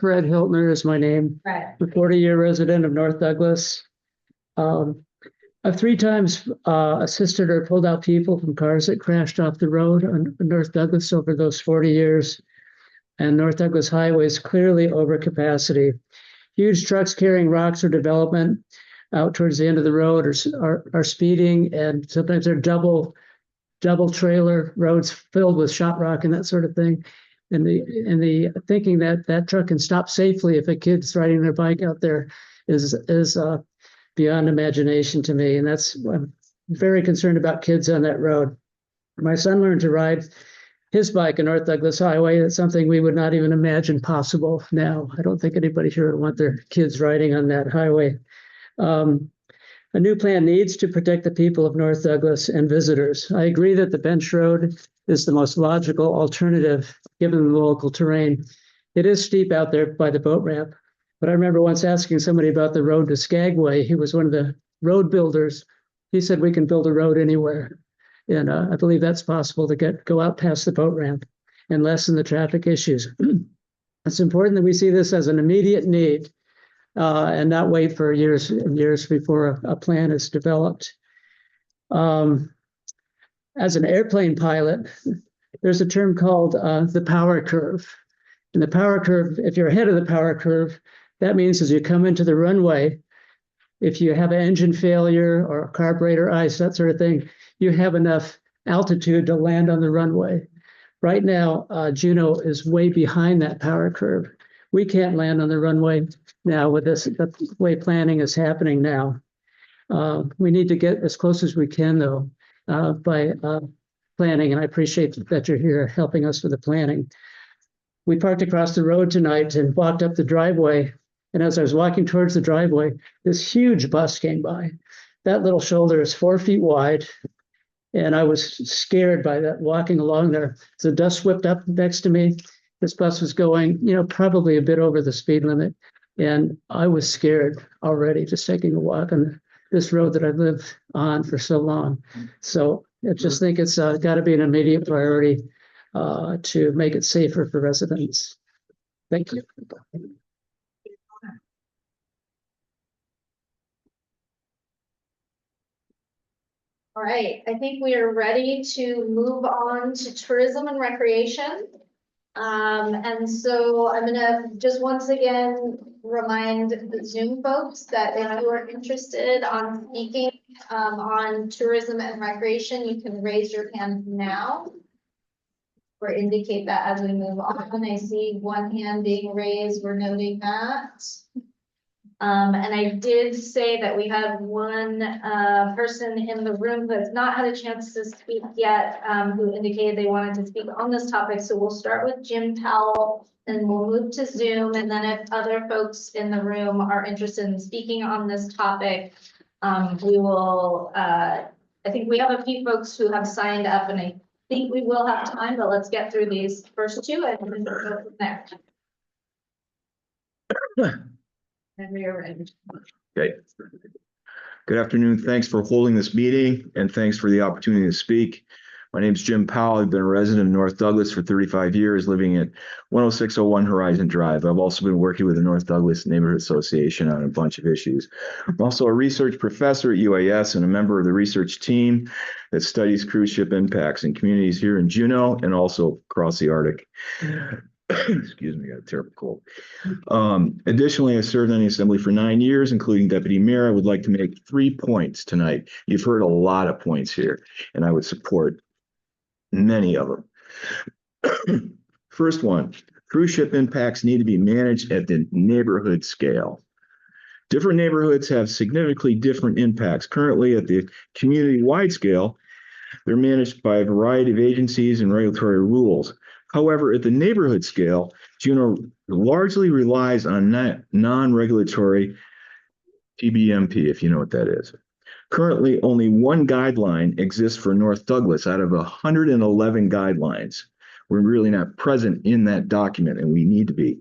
Fred Hiltner is my name. Right. A 40-year resident of North Douglas. I've 3 times assisted or pulled out people from cars that crashed off the road on North Douglas over those 40 years. And North Douglas Highway is clearly over capacity. Huge trucks carrying rocks or development out towards the end of the road are speeding, and sometimes they're double double trailer roads filled with shot rock and that sort of thing. And the thinking that that truck can stop safely if a kid's riding their bike out there is beyond imagination to me. And I'm very concerned about kids on that road. My son learned to ride his bike on North Douglas Highway. That's something we would not even imagine possible now. I don't think anybody here would want their kids riding on that highway. A new plan needs to protect the people of North Douglas and visitors. I agree that the bench road is the most logical alternative given the local terrain. It is steep out there by the boat ramp, but I remember once asking somebody about the road to Skagway. He was one of the road builders. He said we can build a road anywhere. And I believe that's possible to go out past the boat ramp and lessen the traffic issues. It's important that we see this as an immediate need and not wait for years and years before a plan is developed. As an airplane pilot, there's a term called the power curve. And the power curve, if you're ahead of the power curve, that means as you come into the runway, if you have an engine failure or carburetor ice, that sort of thing, you have enough altitude to land on the runway. Right now, Juneau is way behind that power curve. We can't land on the runway now with the way planning is happening now. We need to get as close as we can, though, by planning, and I appreciate that you're here helping us with the planning. We parked across the road tonight and walked up the driveway, and as I was walking towards the driveway, this huge bus came by. That little shoulder is 4 feet wide, and I was scared by that walking along there. So the dust whipped up next to me. This bus was going, probably a bit over the speed limit. And I was scared already just taking a walk on this road that I've lived on for so long. So I just think it's got to be an immediate priority to make it safer for residents. Thank you. All right, I think we are ready to move on to tourism and recreation. And so I'm gonna just once again remind the Zoom folks that if you are interested on speaking on tourism and recreation, you can raise your hand now or indicate that as we move on. I see one hand being raised. We're noting that. And I did say that we have one person in the room who has not had a chance to speak yet, who indicated they wanted to speak on this topic. So we'll start with Jim Powell and we'll move to Zoom. And then if other folks in the room are interested in speaking on this topic, we will, I think we have a few folks who have signed up and I think we will have time, but let's get through these first two and then we'll go from there. And we are ready. Okay. Good afternoon. Thanks for holding this meeting and thanks for the opportunity to speak. My name is Jim Powell. I've been a resident of North Douglas for 35 years, living at 10601 Horizon Drive. I've also been working with the North Douglas Neighborhood Association on a bunch of issues. I'm also a research professor at UAS and a member of the research team that studies cruise ship impacts in communities here in Juneau and also across the Arctic. Excuse me, I got a terrible cold. Additionally, I served on the Assembly for 9 years, including Deputy Mayor. I would like to make 3 points tonight. You've heard a lot of points here, and I would support many of them. First one, cruise ship impacts need to be managed at the neighborhood scale. Different neighborhoods have significantly different impacts. Currently, at the community-wide scale, they're managed by a variety of agencies and regulatory rules. However, at the neighborhood scale, Juneau largely relies on non-regulatory TBMP, if you know what that is. Currently, only one guideline exists for North Douglas out of 111 guidelines. We're really not present in that document, and we need to be.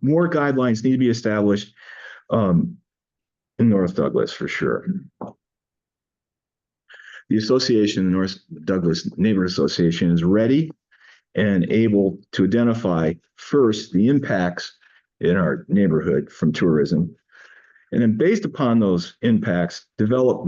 More guidelines need to be established in North Douglas for sure. The association, the North Douglas Neighborhood Association, is ready and able to identify first the impacts in our neighborhood from tourism, and then based upon those impacts, develop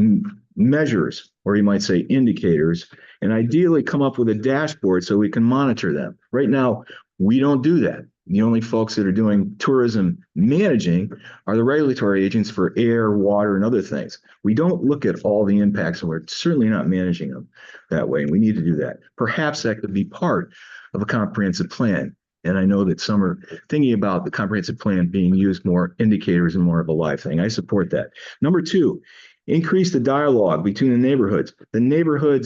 measures, or you might say indicators, and ideally come up with a dashboard so we can monitor them. Right now, we don't do that. The only folks that are doing tourism managing are the regulatory agents for air, water, and other things. We don't look at all the impacts, and we're certainly not managing them that way. And we need to do that. Perhaps that could be part of a comprehensive plan. And I know that some are thinking about the comprehensive plan being used more indicators and more of a live thing. I support that. Number two, increase the dialogue between the neighborhoods,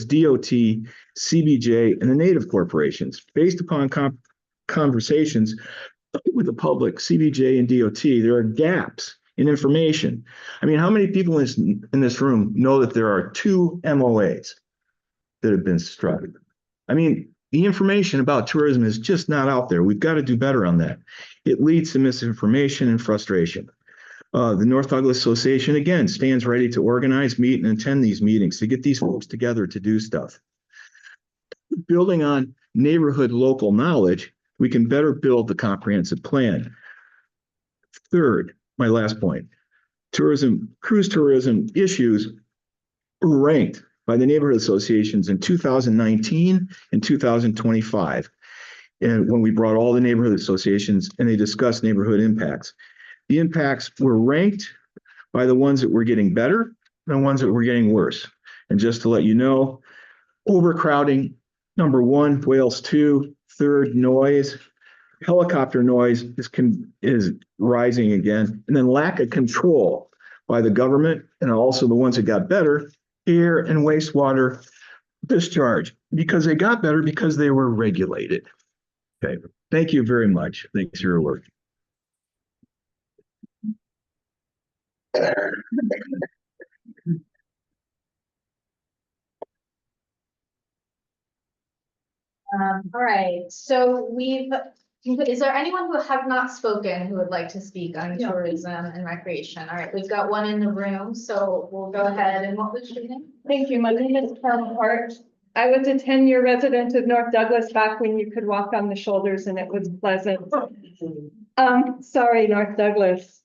DOT, CBJ, and the native corporations. Based upon conversations with the public, CBJ and DOT, there are gaps in information. I mean, how many people in this room know that there are 2 MOAs that have been struck? I mean, the information about tourism is just not out there. We've got to do better on that. It leads to misinformation and frustration. The North Douglas Association, again, stands ready to organize, meet, and attend these meetings to get these folks together to do stuff. Building on neighborhood local knowledge, we can better build the comprehensive plan. Third, my last point, cruise tourism issues were ranked by the neighborhood associations in 2019 and 2025. And when we brought all the neighborhood associations and they discussed neighborhood impacts, the impacts were ranked by the ones that were getting better and the ones that were getting worse. And just to let you know, overcrowding, number 1, Wales 2, third, noise, helicopter noise is rising again. And then lack of control by the government and also the ones that got better, air and wastewater discharge, because they got better because they were regulated. Okay, thank you very much. Thanks for your work. All right, so is there anyone who have not spoken who would like to speak on tourism and recreation? All right, we've got one in the room, so we'll go ahead. And what was your name? Thank you. My name is Carol Hart. I was a 10-year resident of North Douglas back when you could walk on the shoulders and it was pleasant. Sorry, North Douglas.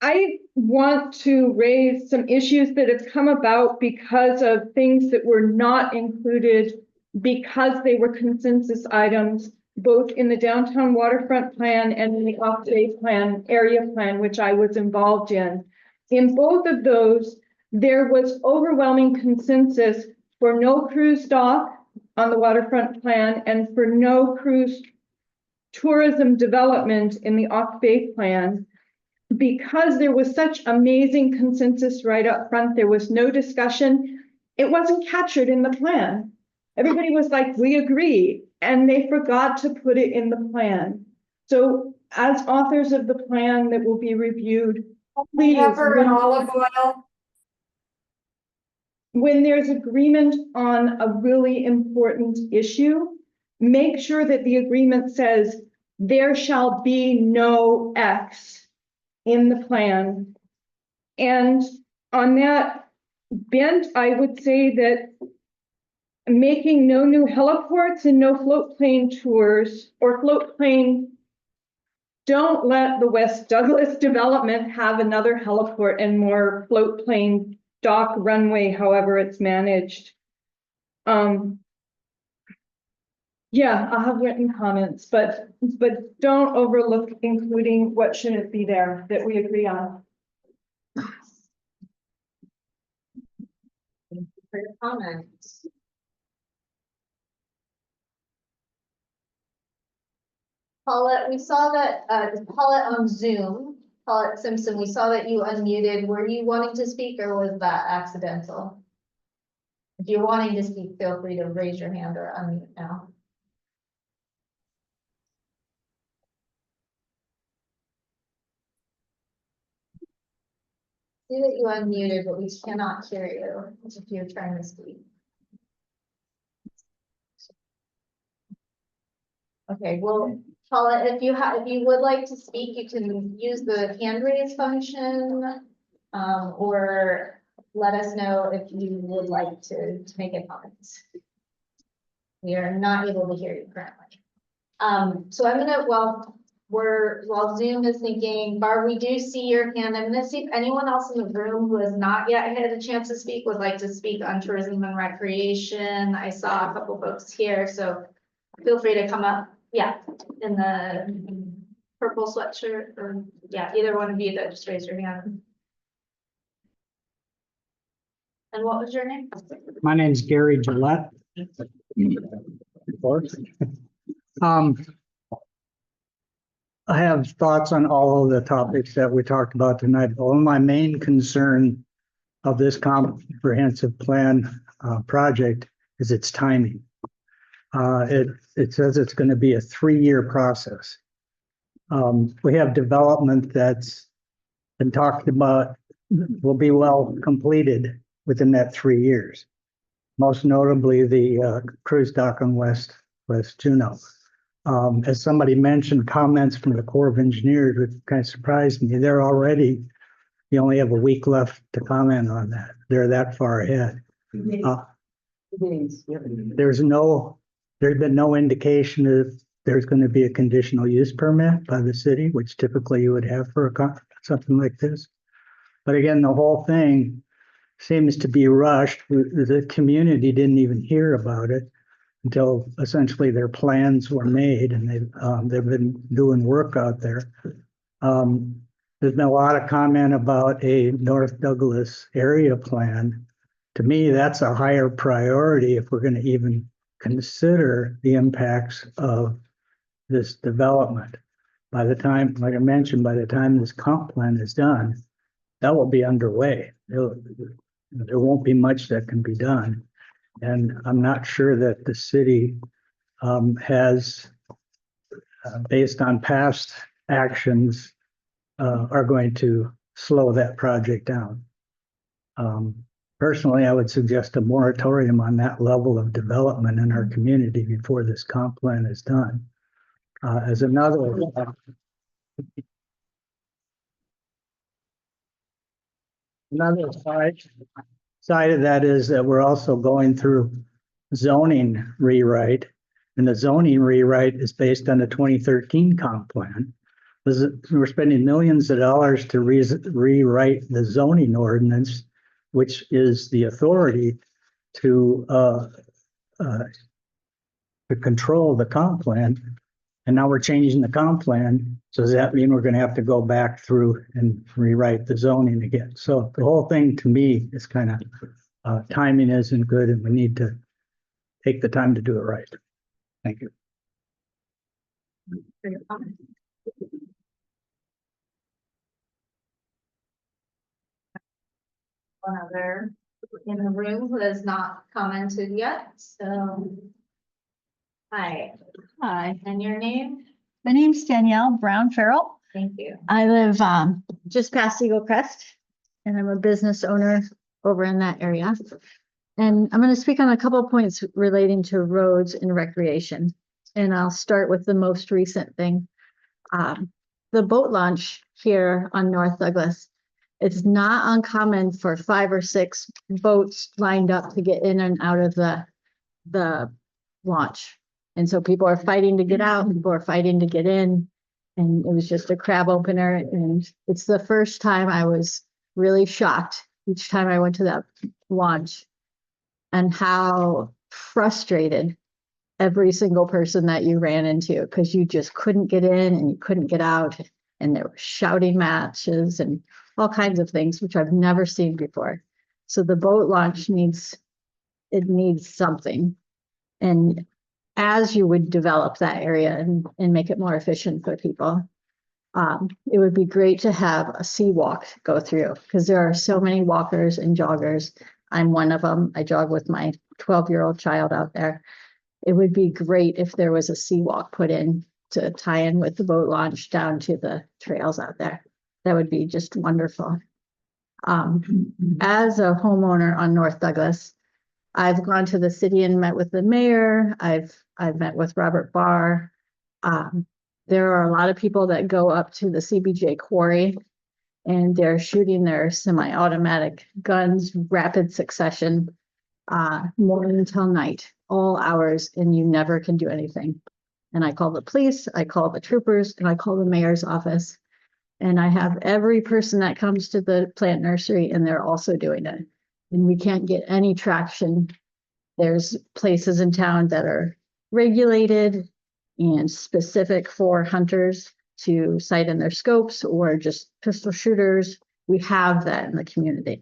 I want to raise some issues that have come about because of things that were not included because they were consensus items, both in the downtown waterfront plan and in the off-bay plan, area plan, which I was involved in. In both of those, there was overwhelming consensus for no cruise dock on the waterfront plan and for no cruise tourism development in the off-bay plan. Because there was such amazing consensus right up front, there was no discussion. It wasn't captured in the plan. Everybody was like, we agree, and they forgot to put it in the plan. So as authors of the plan that will be reviewed, please, Pepper and olive oil. when there's agreement on a really important issue, make sure that the agreement says there shall be no X in the plan. And on that bent, I would say that making no new heliports and no float plane tours or float plane, don't let the West Douglas development have another heliport and more float plane dock runway, however it's managed. Yeah, I'll have written comments, but don't overlook including what shouldn't be there that we agree on. Thank you for your comments. Paulette, we saw that, Paulette on Zoom, Paulette Simpson, we saw that you unmuted. Were you wanting to speak or was that accidental? If you're wanting to speak, feel free to raise your hand or unmute now. See that you unmuted, but we cannot hear you if you're trying to speak. Okay, well, Paula, if you would like to speak, you can use the hand raise function, or let us know if you would like to make a comment. We are not able to hear you currently. So I'm gonna, while Zoom is thinking, Barb, we do see your hand. I'm gonna see if anyone else in the room who has not yet had a chance to speak would like to speak on tourism and recreation. I saw a couple folks here, so feel free to come up. Yeah, in the purple sweatshirt or, yeah, either one of you that just raised your hand. And what was your name? My name's Gary Gillette. Um, I have thoughts on all of the topics that we talked about tonight. One of my main concern of this comprehensive plan project is its timing. It says it's going to be a 3-year process. We have development that's been talked about will be well completed within that 3 years. Most notably the cruise dock on West Juneau. As somebody mentioned, comments from the Corps of Engineers, which kind of surprised me. You only have a week left to comment on that. They're that far ahead. There's been no indication that there's going to be a conditional use permit by the city, which typically you would have for something like this. But again, the whole thing seems to be rushed. The community didn't even hear about it until essentially their plans were made, and they've been doing work out there. There's been a lot of comment about a North Douglas area plan. To me, that's a higher priority if we're going to even consider the impacts of this development. By the time, like I mentioned, by the time this comp plan is done, that will be underway. There won't be much that can be done. And I'm not sure that the city has, based on past actions, are going to slow that project down. Personally, I would suggest a moratorium on that level of development in our community before this comp plan is done. As another side of that is that we're also going through zoning rewrite, and the zoning rewrite is based on the 2013 comp plan. We're spending millions of dollars to rewrite the zoning ordinance, which is the authority to control the comp plan. And now we're changing the comp plan. So does that mean we're going to have to go back through and rewrite the zoning again? So the whole thing to me is kind of timing isn't good, and we need to take the time to do it right. Thank you. One other in the room who has not commented yet, so. Hi. Hi, And your name? my name's Danielle Brown Farrell. Thank you. I live just past Eagle Crest, and I'm a business owner over in that area. And I'm going to speak on a couple of points relating to roads and recreation. And I'll start with the most recent thing. The boat launch here on North Douglas. It's not uncommon for 5 or 6 boats lined up to get in and out of the launch. And so people are fighting to get out, people are fighting to get in. And it was just a crab opener. And it's the first time I was really shocked each time I went to that launch, and how frustrated every single person that you ran into, because you just couldn't get in and you couldn't get out. And there were shouting matches and all kinds of things, which I've never seen before. So the boat launch needs something. And as you would develop that area and make it more efficient for people, it would be great to have a sea walk go through, because there are so many walkers and joggers. I'm one of them. I jog with my 12-year-old child out there. It would be great if there was a sea walk put in to tie in with the boat launch down to the trails out there. That would be just wonderful. As a homeowner on North Douglas, I've gone to the city and met with the mayor. I've met with Robert Barr. There are a lot of people that go up to the CBJ quarry, and they're shooting their semi-automatic guns, rapid succession, morning until night, all hours, and you never can do anything. And I call the police, I call the troopers, and I call the mayor's office. And I have every person that comes to the plant nursery, and they're also doing it. And we can't get any traction. There's places in town that are regulated and specific for hunters, to sight in their scopes or just pistol shooters. We have that in the community.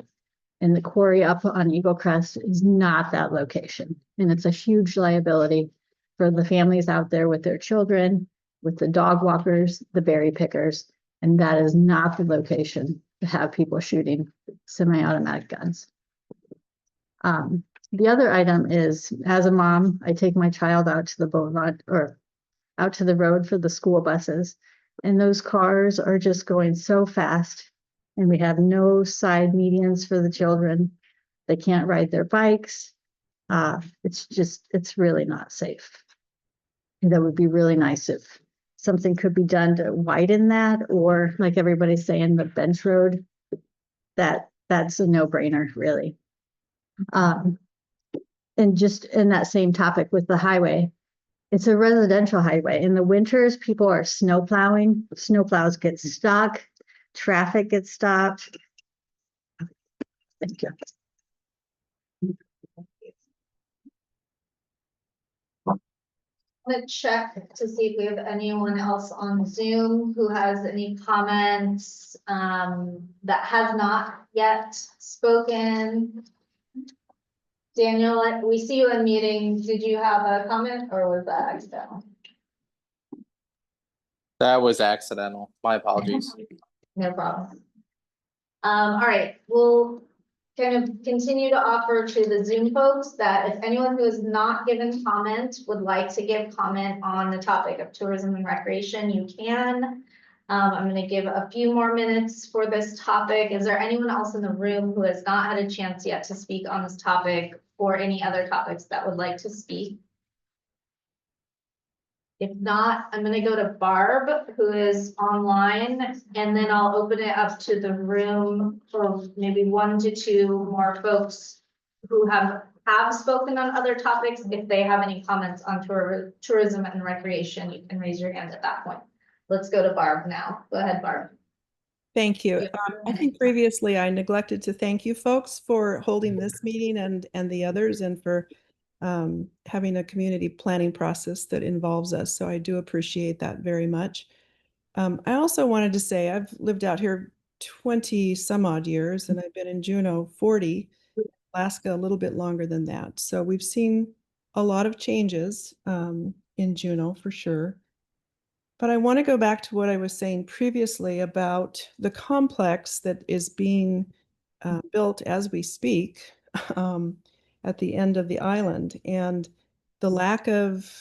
And the quarry up on Eagle Crest is not that location. And it's a huge liability for the families out there with their children, with the dog walkers, the berry pickers. And that is not the location to have people shooting semi-automatic guns. The other item is, as a mom, I take my child out to the boat launch or out to the road for the school buses. And those cars are just going so fast. And we have no side medians for the children. They can't ride their bikes. It's really not safe. And that would be really nice if something could be done to widen that, or like everybody's saying, the bench road, that's a no-brainer, really. And just in that same topic with the highway, it's a residential highway. In the winters, people are snow plowing. Snowplows get stuck. Traffic gets stopped. Thank you. I'm gonna check to see if we have anyone else on Zoom who has any comments that has not yet spoken. Daniel, we see you in meeting. Did you have a comment or was that accidental? That was accidental. My apologies. No problem. All right, we'll kind of continue to offer to the Zoom folks that if anyone who has not given comment would like to give comment on the topic of tourism and recreation, you can. I'm going to give a few more minutes for this topic. Is there anyone else in the room who has not had a chance yet to speak on this topic or any other topics that would like to speak? If not, I'm going to go to Barb, who is online, and then I'll open it up to the room for maybe 1 to 2 more folks who have spoken on other topics. If they have any comments on tourism and recreation, you can raise your hand at that point. Let's go to Barb now. Go ahead, Barb. Thank you. I think previously I neglected to thank you folks for holding this meeting and the others, and for having a community planning process that involves us. So I do appreciate that very much. I also wanted to say I've lived out here 20 some odd years, and I've been in Juneau 40, Alaska a little bit longer than that. So we've seen a lot of changes in Juneau for sure. But I want to go back to what I was saying previously about the complex that is being built as we speak at the end of the island, and the lack of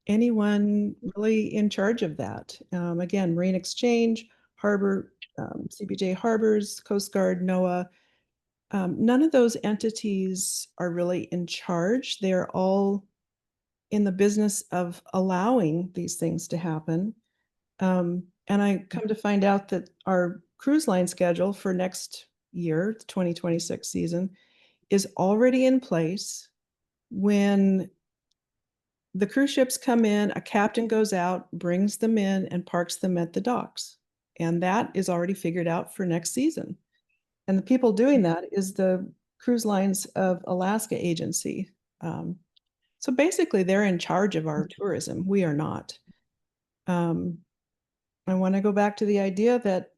anyone really in charge of that. Again, Marine Exchange, Harbor, CBJ Harbors, Coast Guard, NOAA, none of those entities are really in charge. They're all in the business of allowing these things to happen. And I come to find out that our cruise line schedule for next year, the 2026 season, is already in place. When the cruise ships come in, a captain goes out, brings them in, and parks them at the docks. And that is already figured out for next season. And the people doing that is the Cruise Lines of Alaska agency. So basically, they're in charge of our tourism. We are not. I want to go back to the idea that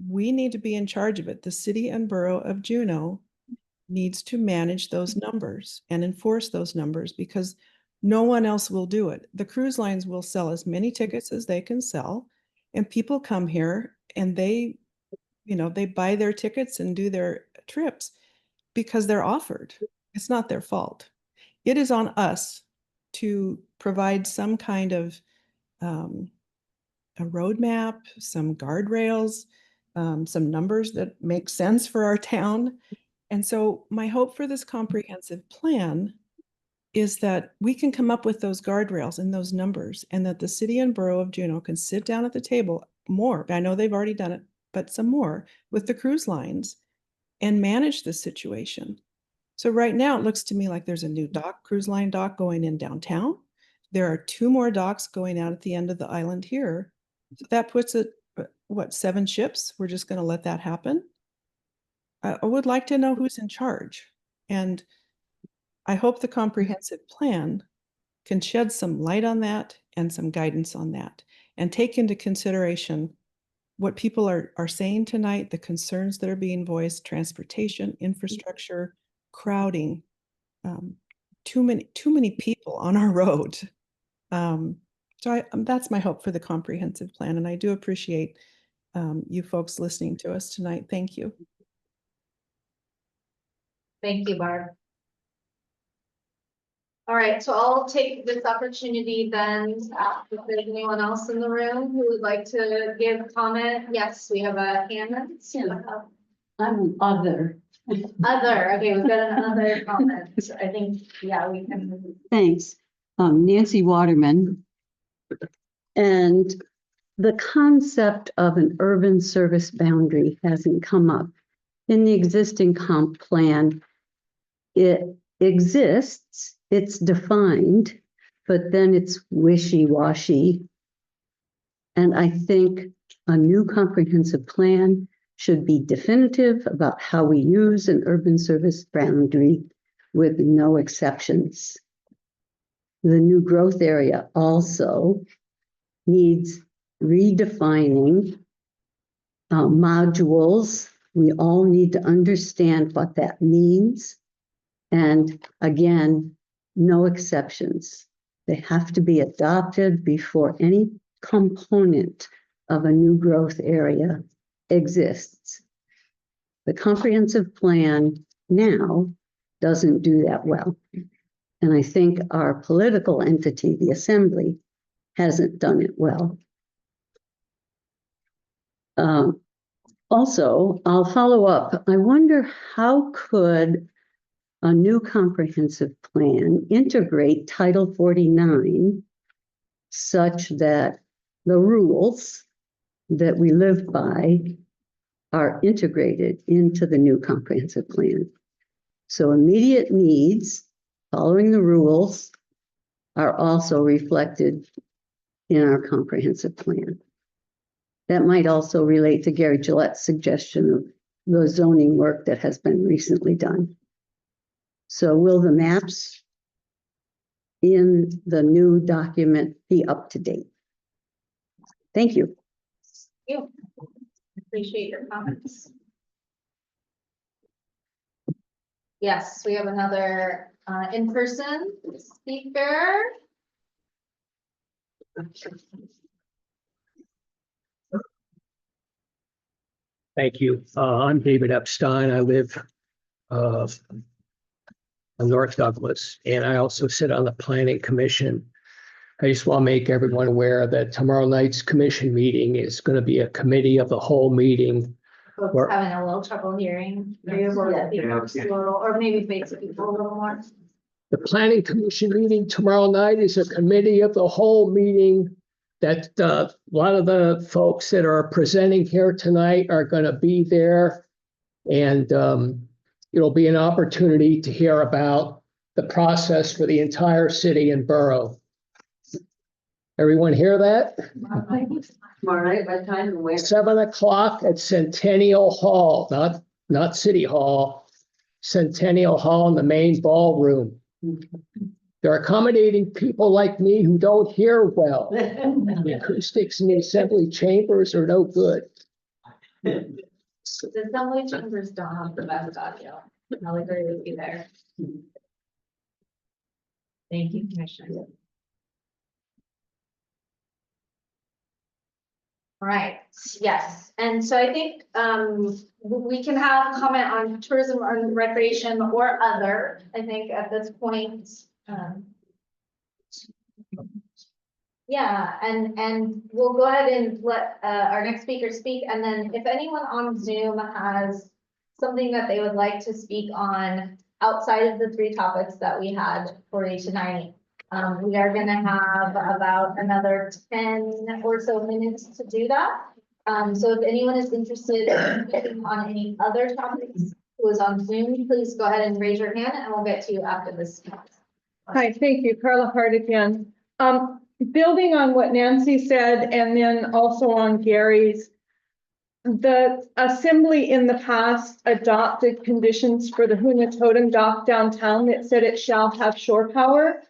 we need to be in charge of it. The city and borough of Juneau needs to manage those numbers and enforce those numbers, because no one else will do it. The cruise lines will sell as many tickets as they can sell, and people come here and they buy their tickets and do their trips because they're offered. It's not their fault. It is on us to provide some kind of a roadmap, some guardrails, some numbers that make sense for our town. And so my hope for this comprehensive plan is that we can come up with those guardrails and those numbers, and that the city and borough of Juneau can sit down at the table more. I know they've already done it, but some more with the cruise lines and manage this situation. So right now it looks to me like there's a new cruise line dock going in downtown. There are 2 more docks going out at the end of the island here. So that puts it, 7 ships? We're just going to let that happen? I would like to know who's in charge. And I hope the comprehensive plan can shed some light on that and some guidance on that. and take into consideration what people are saying tonight, the concerns that are being voiced, transportation, infrastructure, crowding, too many people on our road. So that's my hope for the comprehensive plan, and I do appreciate you folks listening to us tonight. Thank you. Thank you, Barb. All right, so I'll take this opportunity then, if there's anyone else in the room who would like to give comment. Yes, we have a hand. I'm other. Other, okay, we've got another comment. I think, yeah, we can. Thanks. Nancy Waterman. And the concept of an urban service boundary hasn't come up. In the existing comp plan, it exists, it's defined, but then it's wishy-washy. And I think a new comprehensive plan should be definitive about how we use an urban service boundary with no exceptions. The new growth area also needs redefining modules. We all need to understand what that means. And again, no exceptions. They have to be adopted before any component of a new growth area exists. The comprehensive plan now doesn't do that well. And I think our political entity, the Assembly, hasn't done it well. Also, I'll follow up. I wonder how could a new comprehensive plan integrate Title 49 such that the rules that we live by are integrated into the new comprehensive plan. So immediate needs following the rules are also reflected in our comprehensive plan. That might also relate to Gary Gillette's suggestion of the zoning work that has been recently done. So will the maps in the new document be up to date? Thank you. Thank you. Appreciate your comments. Yes, we have another in-person speaker. Thank you. I'm David Epstein. I live in North Douglas, and I also sit on the Planning Commission. I just want to make everyone aware that tomorrow night's commission meeting is going to be a committee of the whole meeting. Folks having a little trouble hearing. Or maybe face people a little more. The Planning Commission meeting tomorrow night is a committee of the whole meeting that a lot of the folks that are presenting here tonight are going to be there. And it'll be an opportunity to hear about the process for the entire city and borough. Everyone hear that? All right, by time to wait. 7 o'clock at Centennial Hall, not City Hall, Centennial Hall in the main ballroom. They're accommodating people like me who don't hear well. The acoustics in the assembly chambers are no good. The assembly chambers don't have the best audio. I'll agree with you there. Thank you, Commissioner. All right, yes, and so I think we can have comment on tourism or recreation or other, I think at this point. Yeah, and we'll go ahead and let our next speaker speak, and then if anyone on Zoom has something that they would like to speak on outside of the 3 topics that we had for you tonight, we are going to have about another 10 or so minutes to do that. So if anyone is interested in speaking on any other topics who is on Zoom, please go ahead and raise your hand and we'll get to you after this. Hi, thank you. Carla Hart again. Building on what Nancy said, and then also on Gary's, the Assembly in the past adopted conditions for the Huna Totem Dock downtown that said it shall have shore power.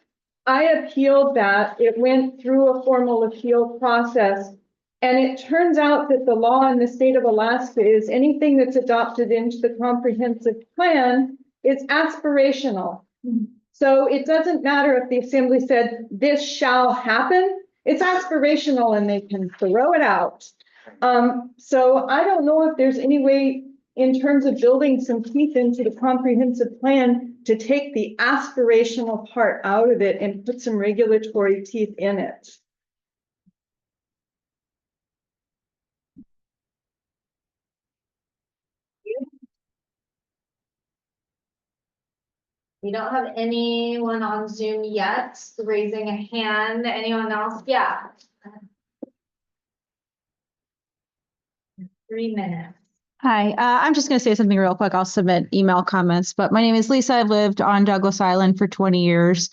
I appealed that. It went through a formal appeal process. And it turns out that the law in the state of Alaska is anything that's adopted into the comprehensive plan is aspirational. So it doesn't matter if the assembly said this shall happen, it's aspirational and they can throw it out. So I don't know if there's any way in terms of building some teeth into the comprehensive plan to take the aspirational part out of it and put some regulatory teeth in it. We don't have anyone on Zoom yet raising a hand. Anyone else? Yeah. 3 minutes. Hi, I'm just going to say something real quick. I'll submit email comments, but my name is Lisa. I've lived on Douglas Island for 20 years.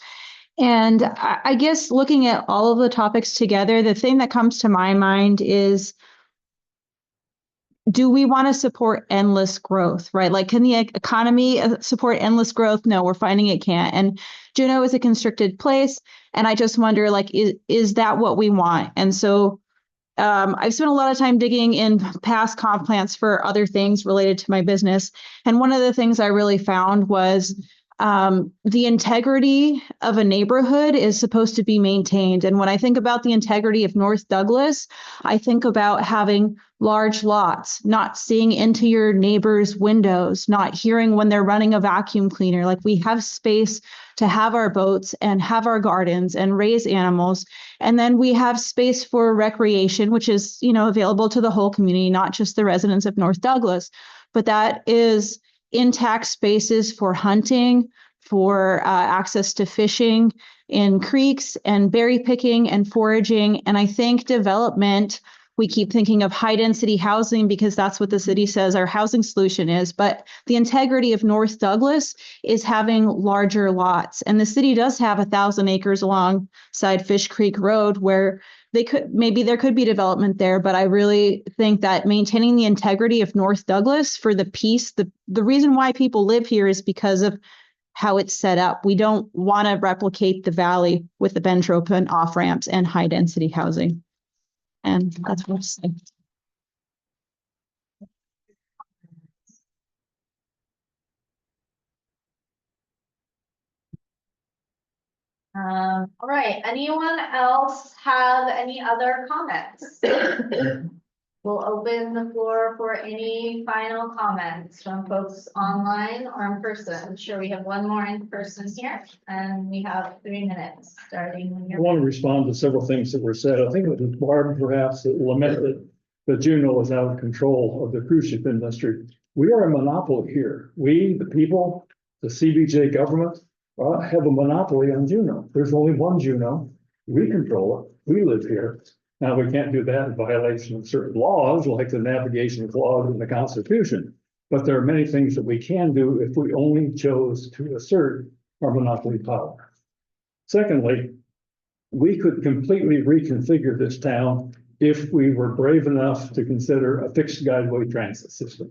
And I guess looking at all of the topics together, the thing that comes to my mind is, do we want to support endless growth, right? Like, can the economy support endless growth? No, we're finding it can't. And Juneau is a constricted place. And I just wonder, like, is that what we want? And so I've spent a lot of time digging in past comp plans for other things related to my business. And one of the things I really found was the integrity of a neighborhood is supposed to be maintained. And when I think about the integrity of North Douglas, I think about having large lots, not seeing into your neighbor's windows, not hearing when they're running a vacuum cleaner. Like, we have space to have our boats and have our gardens and raise animals. And then we have space for recreation, which is, available to the whole community, not just the residents of North Douglas. But that is intact spaces for hunting, for access to fishing in creeks and berry picking and foraging. And I think development, we keep thinking of high density housing because that's what the city says our housing solution is. But the integrity of North Douglas is having larger lots. And the city does have 1,000 acres alongside Fish Creek Road where there could be development there, but I really think that maintaining the integrity of North Douglas for the peace, the reason why people live here is because of how it's set up. We don't want to replicate the valley with the Bentrope and off ramps and high density housing. And that's what I'm saying. All right, anyone else have any other comments? We'll open the floor for any final comments from folks online or in person. I'm sure we have one more in person here, and we have 3 minutes starting when I you're. want to respond to several things that were said. I think it was Barb perhaps that lamented that Juneau is out of control of the cruise ship industry. We are a monopoly here. We, the people, the CBJ government, have a monopoly on Juneau. There's only one Juneau. We control it. We live here. Now, we can't do that in violation of certain laws, like the navigation clause in the Constitution. But there are many things that we can do if we only chose to assert our monopoly power. Secondly, we could completely reconfigure this town if we were brave enough to consider a fixed guideway transit system.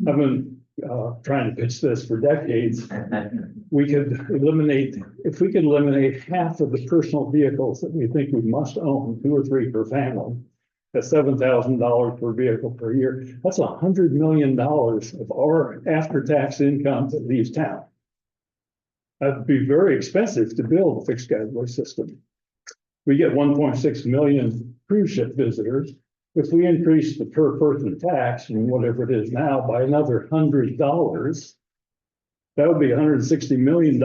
I've been trying to pitch this for decades. We could eliminate, if we could eliminate half of the personal vehicles that we think we must own, 2 or 3 per family, at $7,000 per vehicle per year, that's $100 million of our after-tax income that leaves town. That'd be very expensive to build a fixed guideway system. We get 1.6 million cruise ship visitors. If we increase the per person tax and whatever it is now by another $100, that would be $160 million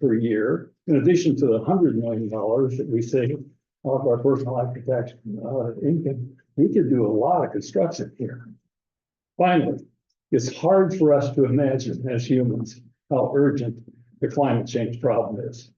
per year, in addition to the $100 million that we save off our personal after-tax income. We could do a lot of construction here. Finally, it's hard for us to imagine as humans how urgent the climate change problem is.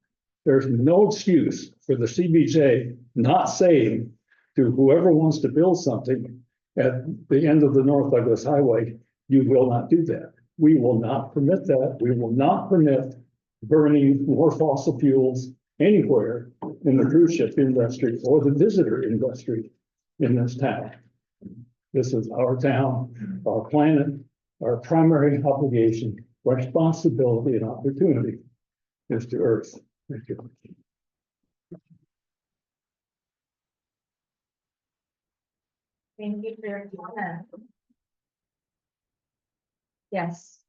There's no excuse for the CBJ not saying to whoever wants to build something at the end of the North Douglas Highway, you will not do that. We will not permit that. We will not permit burning more fossil fuels anywhere in the cruise ship industry or the visitor industry in this town. This is our town, our planet, our primary obligation, responsibility, and opportunity is to Earth. Thank you. Thank you for your comment. Yes.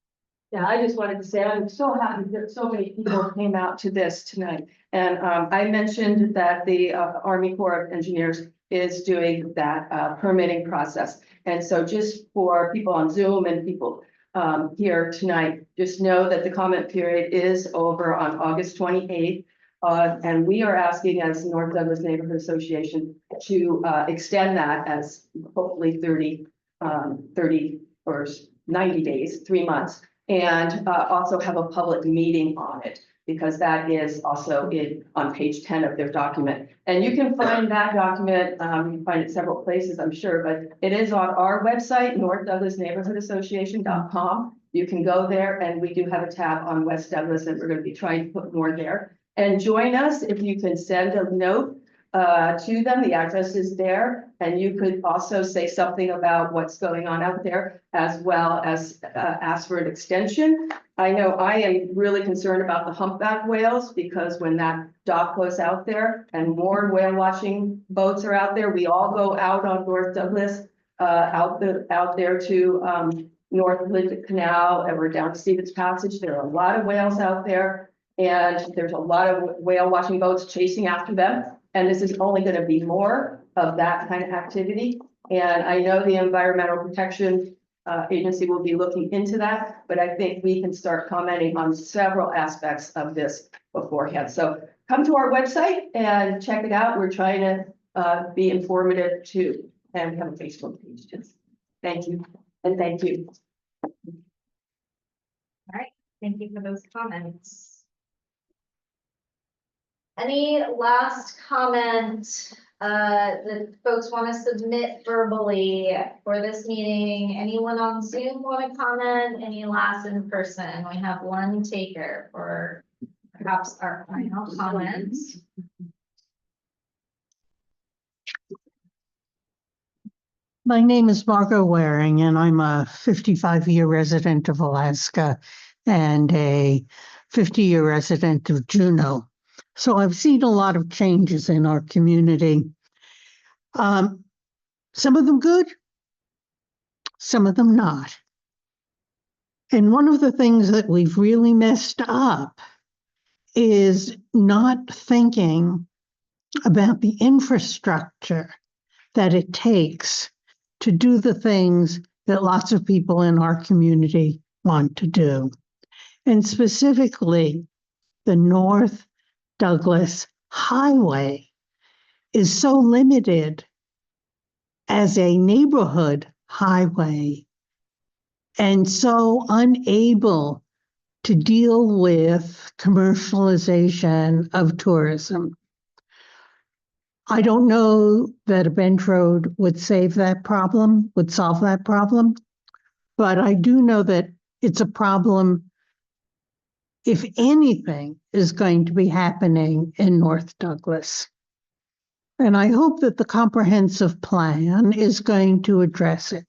Yeah, I just wanted to say, I'm so happy that so many people came out to this tonight. And I mentioned that the Army Corps of Engineers is doing that permitting process. And so just for people on Zoom and people here tonight, just know that the comment period is over on August 28th. And we are asking as North Douglas Neighborhood Association to extend that as hopefully 30 or 90 days, 3 months. And also have a public meeting on it, because that is also on page 10 of their document. And you can find that document, you can find it several places, I'm sure, but it is on our website, northdouglasneighborhoodassociation.com. You can go there, and we do have a tab on West Douglas, and we're going to be trying to put more there. And join us if you can send a note to them. The address is there, and you could also say something about what's going on out there, as well as ask for an extension. I know I am really concerned about the humpback whales, because when that dock goes out there and more whale watching boats are out there, we all go out on North Douglas, out there to North Linden Canal, and we're down to Stevens Passage. There are a lot of whales out there, and there's a lot of whale watching boats chasing after them. And this is only going to be more of that kind of activity. And I know the Environmental Protection Agency will be looking into that, but I think we can start commenting on several aspects of this beforehand. So come to our website and check it out. We're trying to be informative too, and we have a Facebook page too. Thank you, and thank you. All right, thank you for those comments. Any last comment that folks want to submit verbally for this meeting? Anyone on Zoom want to comment? Any last in person? We have one taker for perhaps our final comments. My name is Margot Waring, and I'm a 55-year resident of Alaska and a 50-year resident of Juneau. So I've seen a lot of changes in our community. Some of them good, some of them not. And one of the things that we've really messed up is not thinking about the infrastructure that it takes to do the things that lots of people in our community want to do. And specifically, the North Douglas Highway is so limited as a neighborhood highway and so unable to deal with commercialization of tourism. I don't know that a bench road would save that problem, would solve that problem, but I do know that it's a problem if anything is going to be happening in North Douglas. And I hope that the comprehensive plan is going to address it.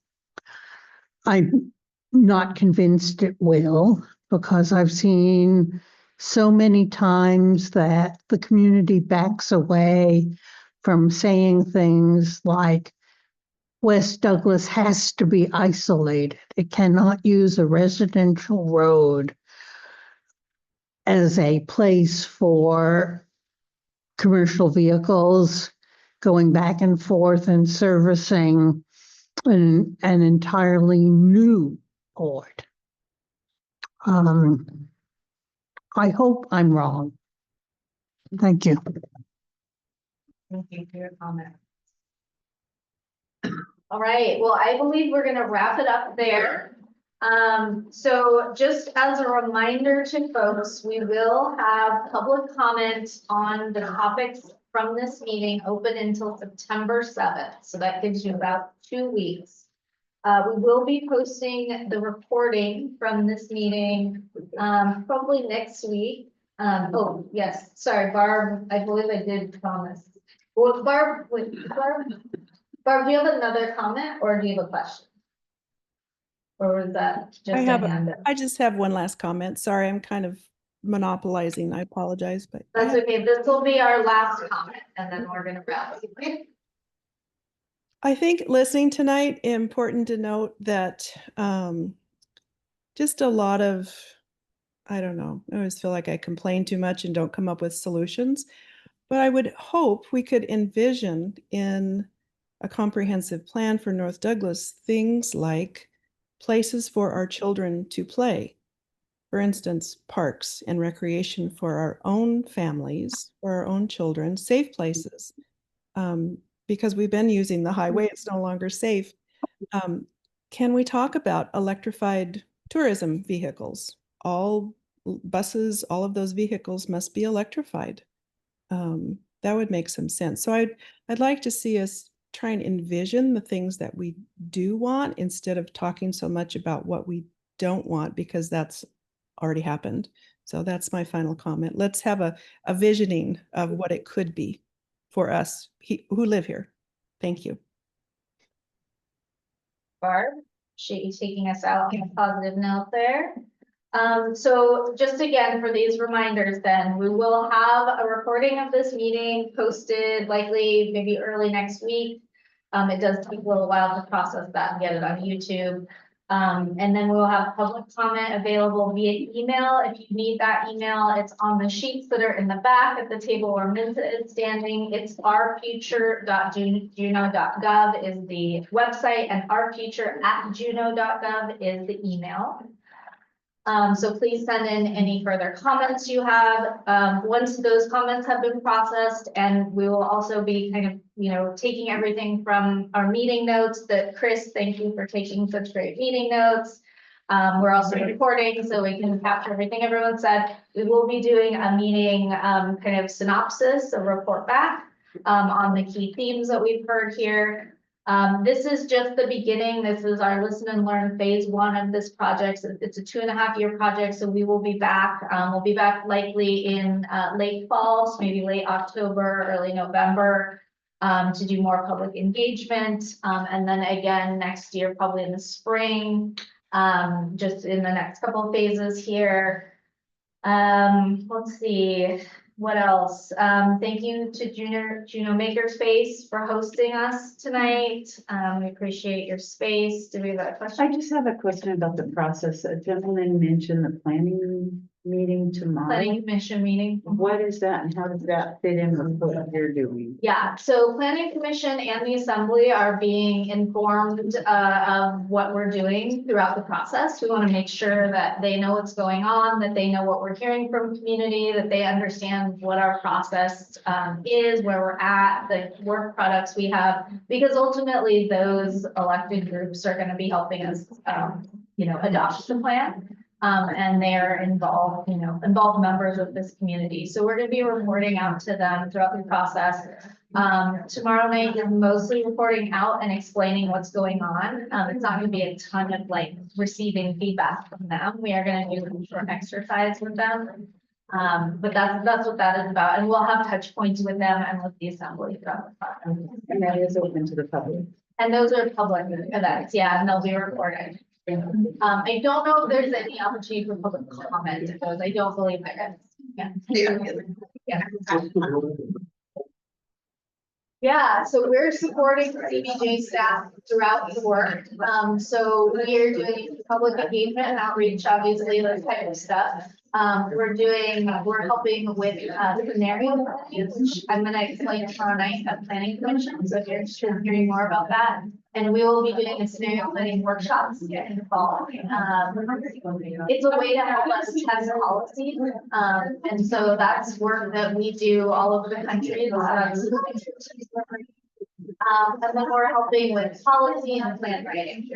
I'm not convinced it will, because I've seen so many times that the community backs away from saying things like West Douglas has to be isolated. It cannot use a residential road as a place for commercial vehicles going back and forth and servicing an entirely new port. I hope I'm wrong. Thank you. Thank you for your comment. All right, well, I believe we're going to wrap it up there. So just as a reminder to folks, we will have public comment on the topics from this meeting open until September 7th. So that gives you about 2 weeks. We will be posting the recording from this meeting probably next week. Oh, yes, sorry, Barb, I believe I did promise. Well, Barb, do you have another comment or do you have a question? Or was that just a hand up? I just have one last comment. Sorry, I'm kind of monopolizing. I apologize, but that's okay. This will be our last comment, and then we're going to wrap. I think listening tonight, important to note that just a lot of, I don't know, I always feel like I complain too much and don't come up with solutions. But I would hope we could envision in a comprehensive plan for North Douglas things like places for our children to play. For instance, parks and recreation for our own families, for our own children, safe places. Because we've been using the highway, it's no longer safe. Can we talk about electrified tourism vehicles? All buses, all of those vehicles must be electrified. That would make some sense. So I'd like to see us try and envision the things that we do want instead of talking so much about what we don't want, because that's already happened. So that's my final comment. Let's have a visioning of what it could be for us who live here. Thank you. Barb, should you taking us out on a positive note there? So just again, for these reminders, then we will have a recording of this meeting posted likely maybe early next week. It does take a little while to process that and get it on YouTube. And then we'll have public comment available via email. If you need that email, it's on the sheets that are in the back at the table where Minta is standing. It's ourfuture.juneau.gov is the website, and ourfuture@juneau.gov is the email. So please send in any further comments you have. Once those comments have been processed, and we will also be kind of, taking everything from our meeting notes that Chris, thank you for taking such great meeting notes. We're also recording so we can capture everything everyone said. We will be doing a meeting kind of synopsis, a report back on the key themes that we've heard here. This is just the beginning. This is our listen and learn phase 1 of this project. It's a 2.5-year project, so we will be back. We'll be back likely in late fall, so maybe late October, early November, to do more public engagement. And then again, next year, probably in the spring, just in the next couple of phases here. Let's see. What else? Thank you to Juneau Makerspace for hosting us tonight. We appreciate your space. Do we have a question? I just have a question about the process. A gentleman mentioned the planning meeting tomorrow. Planning commission meeting. What is that and how does that fit in with what you're doing? Yeah, so planning commission and the assembly are being informed of what we're doing throughout the process. We want to make sure that they know what's going on, that they know what we're hearing from community, that they understand what our process is, where we're at, the work products we have, because ultimately those elected groups are going to be helping us, adopt the plan. And they're involved members of this community. So we're going to be reporting out to them throughout the process. Tomorrow night is mostly reporting out and explaining what's going on. It's not going to be a ton of receiving feedback from them. We are going to do a short exercise with them. But that's what that is about. And we'll have touch points with them and with the assembly throughout the process. And that is open to the public. And those are public events, yeah, and they'll be recorded. I don't know if there's any opportunity for public comment to those. I don't believe there is. Yeah, so we're supporting CBJ staff throughout the work. So we are doing public engagement and outreach, obviously, those type of stuff. We're helping with scenario planning, which I'm going to explain tomorrow night at Planning Commission. So if you're interested in hearing more about that, and we will be doing a scenario planning workshops in the fall. It's a way to help us test policy, and so that's work that we do all over the country. And then we're helping with policy and plan writing.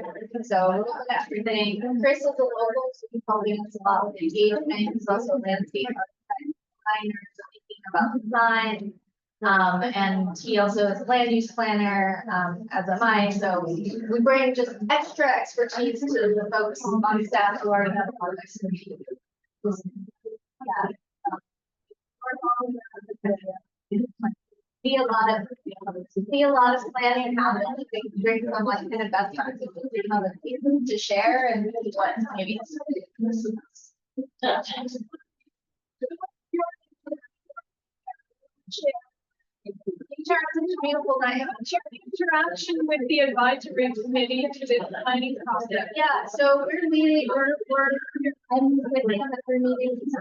So everything. Chris is a local, so he's helping us a lot with engagement. He's also a landscape designer, so thinking about design. And he also is a land use planner, as am I. So we bring just extra expertise to the folks on staff who already have a lot of expertise. See a lot of planning happen. We bring some kind of best practices to share and what maybe. Interaction with the advisory committee to the planning process. Yeah, so we're meeting, I'm with them at their meetings.